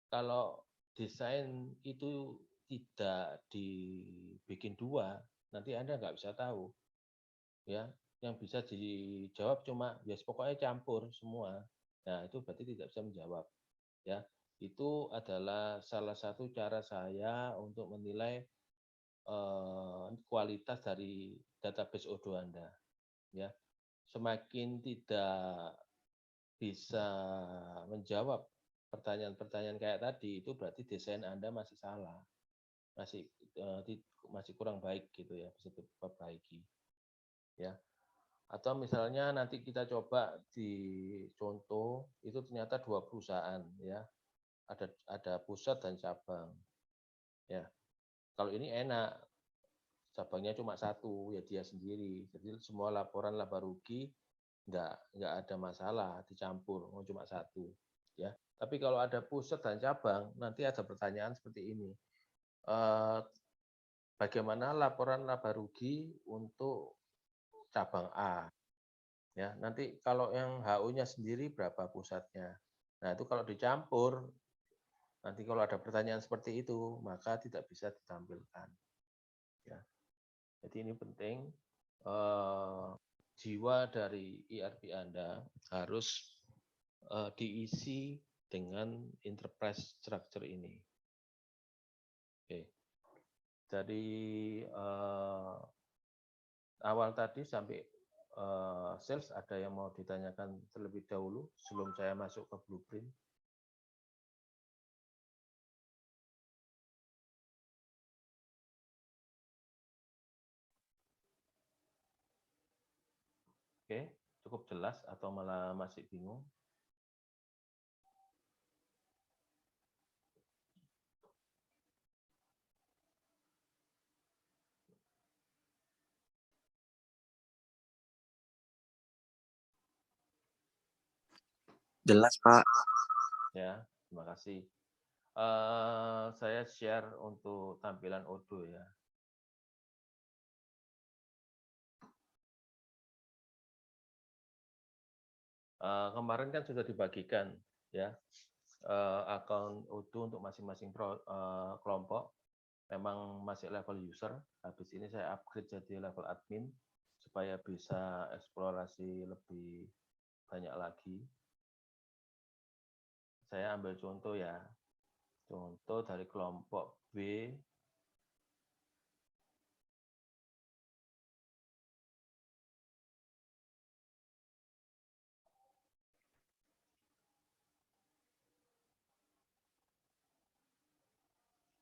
S1: kalau desain itu tidak dibikin 2, nanti Anda nggak bisa tahu, ya. Yang bisa dijawab cuma, ya pokoknya campur semua. Nah, itu berarti tidak bisa menjawab, ya. Itu adalah salah satu cara saya untuk menilai kualitas dari database ODO Anda, ya. Semakin tidak bisa menjawab pertanyaan-pertanyaan kayak tadi, itu berarti desain Anda masih salah, masih masih kurang baik gitu, ya, bisa diperbaiki, ya. Atau misalnya nanti kita coba di contoh itu ternyata 2 perusahaan, ya, ada pusat dan cabang, ya. Kalau ini enak, cabangnya cuma satu, ya dia sendiri. Jadi semua laporan laba rugi nggak ada masalah, dicampur, cuma satu, ya. Tapi kalau ada pusat dan cabang, nanti ada pertanyaan seperti ini. Bagaimana laporan laba rugi untuk cabang A? Ya, nanti kalau yang HU-nya sendiri berapa pusatnya. Nah, itu kalau dicampur, nanti kalau ada pertanyaan seperti itu, maka tidak bisa ditampilkan. Ya. Jadi ini penting, jiwa dari ERP Anda harus diisi dengan enterprise structure ini. Oke. Dari awal tadi sampai sales, ada yang mau ditanyakan terlebih dahulu sebelum saya masuk ke blueprint? Oke, cukup jelas atau malah masih bingung?
S2: Jelas, Pak.
S1: Ya, terima kasih. Saya share untuk tampilan Odoo ya. Kemarin kan sudah dibagikan ya, akun Odoo untuk masing-masing kelompok. Memang masih level user, habis ini saya upgrade jadi level admin supaya bisa eksplorasi lebih banyak lagi. Saya ambil contoh ya, contoh dari kelompok B.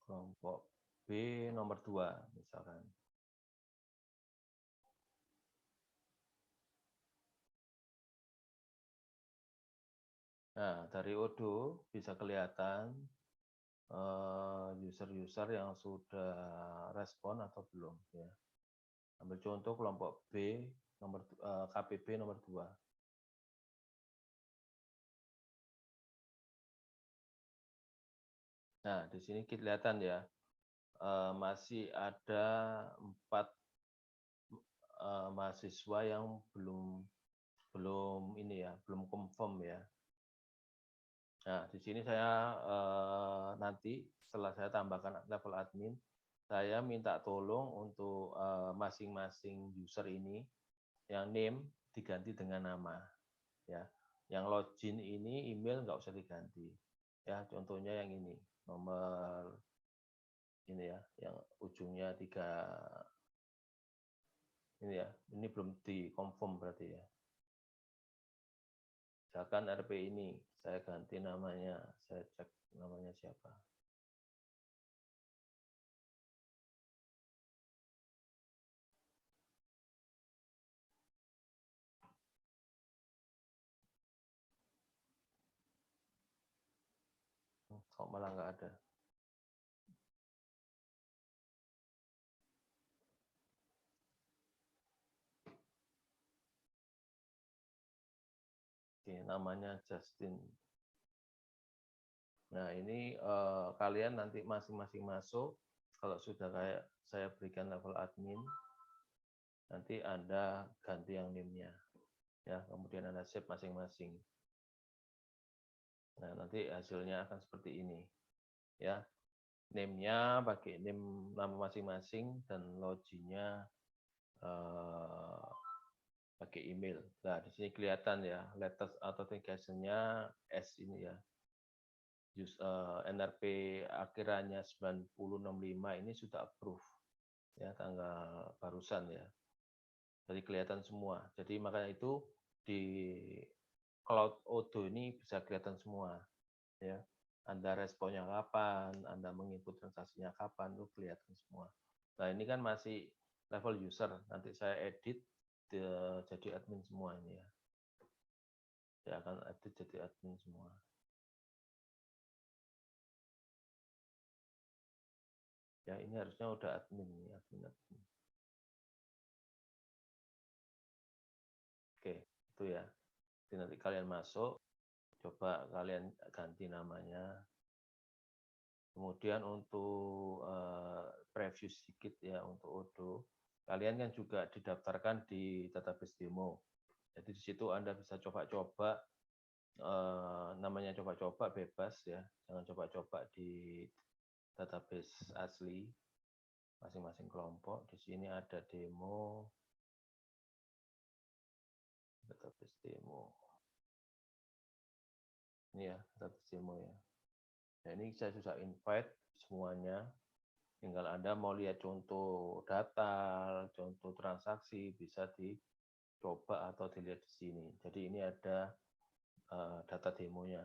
S1: Kelompok B nomor 2 misalkan. Nah, dari Odoo bisa kelihatan user-user yang sudah respon atau belum ya. Ambil contoh kelompok B nomor KPB nomor 2. Nah, di sini kelihatan ya, masih ada 4 mahasiswa yang belum ini ya, belum confirm ya. Nah, di sini saya nanti setelah saya tambahkan level admin, saya minta tolong untuk masing-masing user ini yang name diganti dengan nama ya. Yang login ini email nggak usah diganti. Ya, contohnya yang ini, nomor ini ya, yang ujungnya 3 ini ya. Ini belum di-confirm berarti ya. Misalkan RP ini, saya ganti namanya, saya cek namanya siapa. Kok malah nggak ada. Oke, namanya Justin. Nah, ini kalian nanti masing-masing masuk, kalau sudah kayak saya berikan level admin, nanti Anda ganti yang name-nya. Ya, kemudian Anda save masing-masing. Nah, nanti hasilnya akan seperti ini. Ya, name-nya pakai name nama masing-masing dan loginya pakai email. Nah, di sini kelihatan ya, letters authentication-nya S ini ya. NRP akhirannya 9065 ini sudah approve ya, tanggal barusan ya. Jadi kelihatan semua. Jadi makanya itu di Cloud Odoo ini bisa kelihatan semua ya. Anda responnya kapan, Anda menginput transaksinya kapan, itu kelihatan semua. Nah, ini kan masih level user. Nanti saya edit jadi admin semua ini ya. Saya akan edit jadi admin semua. Ya, ini harusnya udah admin nih, admin. Oke, itu ya. Jadi nanti kalian masuk, coba kalian ganti namanya. Kemudian untuk preview sedikit ya untuk Odoo, kalian kan juga didaftarkan di database demo. Jadi di situ Anda bisa coba-coba, namanya coba-coba bebas ya, jangan coba-coba di database asli masing-masing kelompok. Di sini ada demo, database demo. Ini ya, database demo ya. Nah, ini saya sudah invite semuanya. Tinggal Anda mau lihat contoh data, contoh transaksi, bisa dicoba atau dilihat di sini. Jadi ini ada data demonya.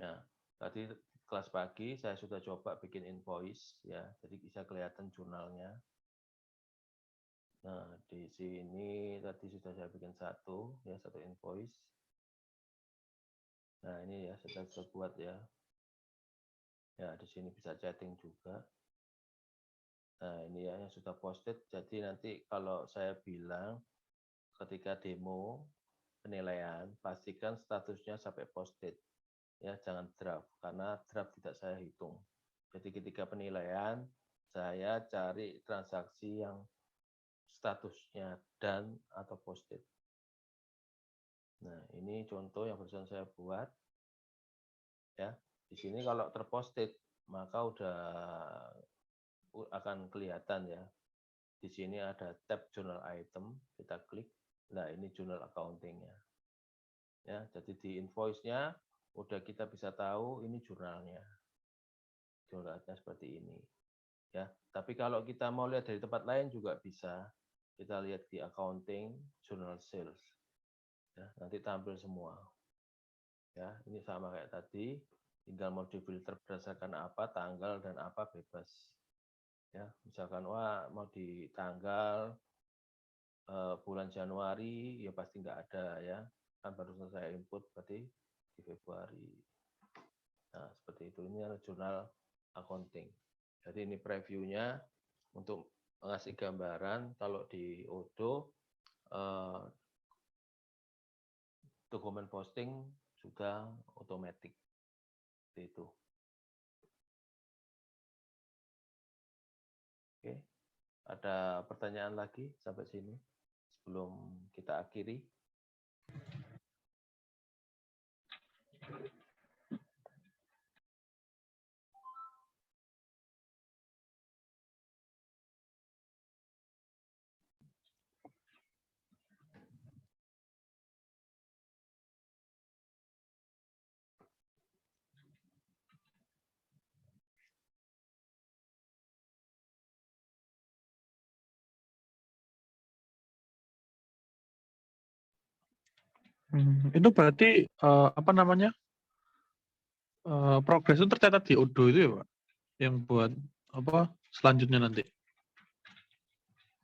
S1: Nah, tadi kelas pagi saya sudah coba bikin invoice ya, jadi bisa kelihatan jurnalnya. Nah, di sini tadi sudah saya bikin satu invoice. Nah, ini ya sudah buat ya. Ya, di sini bisa chatting juga. Nah, ini ya yang sudah posted. Jadi nanti kalau saya bilang ketika demo, penilaian, pastikan statusnya sampai post-it. Ya, jangan draft, karena draft tidak saya hitung. Jadi ketika penilaian, saya cari transaksi yang statusnya dan atau post-it. Nah, ini contoh yang barusan saya buat. Ya, di sini kalau terpost-it, maka udah akan kelihatan ya. Di sini ada tab journal item, kita klik. Nah, ini journal accounting-nya. Ya, jadi di invoice-nya udah kita bisa tahu ini jurnalnya. Jurnalnya seperti ini. Ya, tapi kalau kita mau lihat dari tempat lain juga bisa. Kita lihat di accounting, journal sales. Ya, nanti tampil semua. Ya, ini sama kayak tadi, tinggal mau difilter berdasarkan apa, tanggal dan apa bebas. Ya, misalkan wah mau di tanggal bulan Januari ya pasti nggak ada ya, kan baru saya input berarti di Februari. Nah, seperti itu. Ini adalah jurnal accounting. Jadi ini previewnya untuk mengasih gambaran kalau di Odoo dokumen posting sudah otomatis. Seperti itu. Oke, ada pertanyaan lagi sampai sini sebelum kita akhiri?
S2: Itu berarti apa namanya, progres itu tercatat di Odoo itu ya Pak, yang buat apa selanjutnya nanti?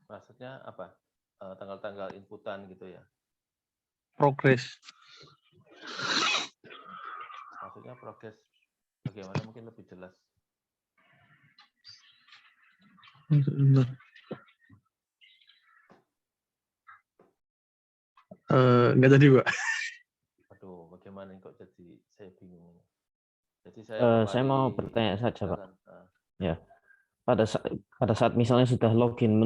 S1: Maksudnya apa? Tanggal-tanggal inputan gitu ya?
S2: Progres.
S1: Maksudnya progres bagaimana mungkin lebih jelas?
S2: Nggak jadi Pak.
S1: Aduh, bagaimana kok jadi saya bingung. Jadi saya
S3: Saya mau
S1: kembali
S3: bertanya saja Pak.
S1: silakan.
S3: Ya, pada saat misalnya sudah login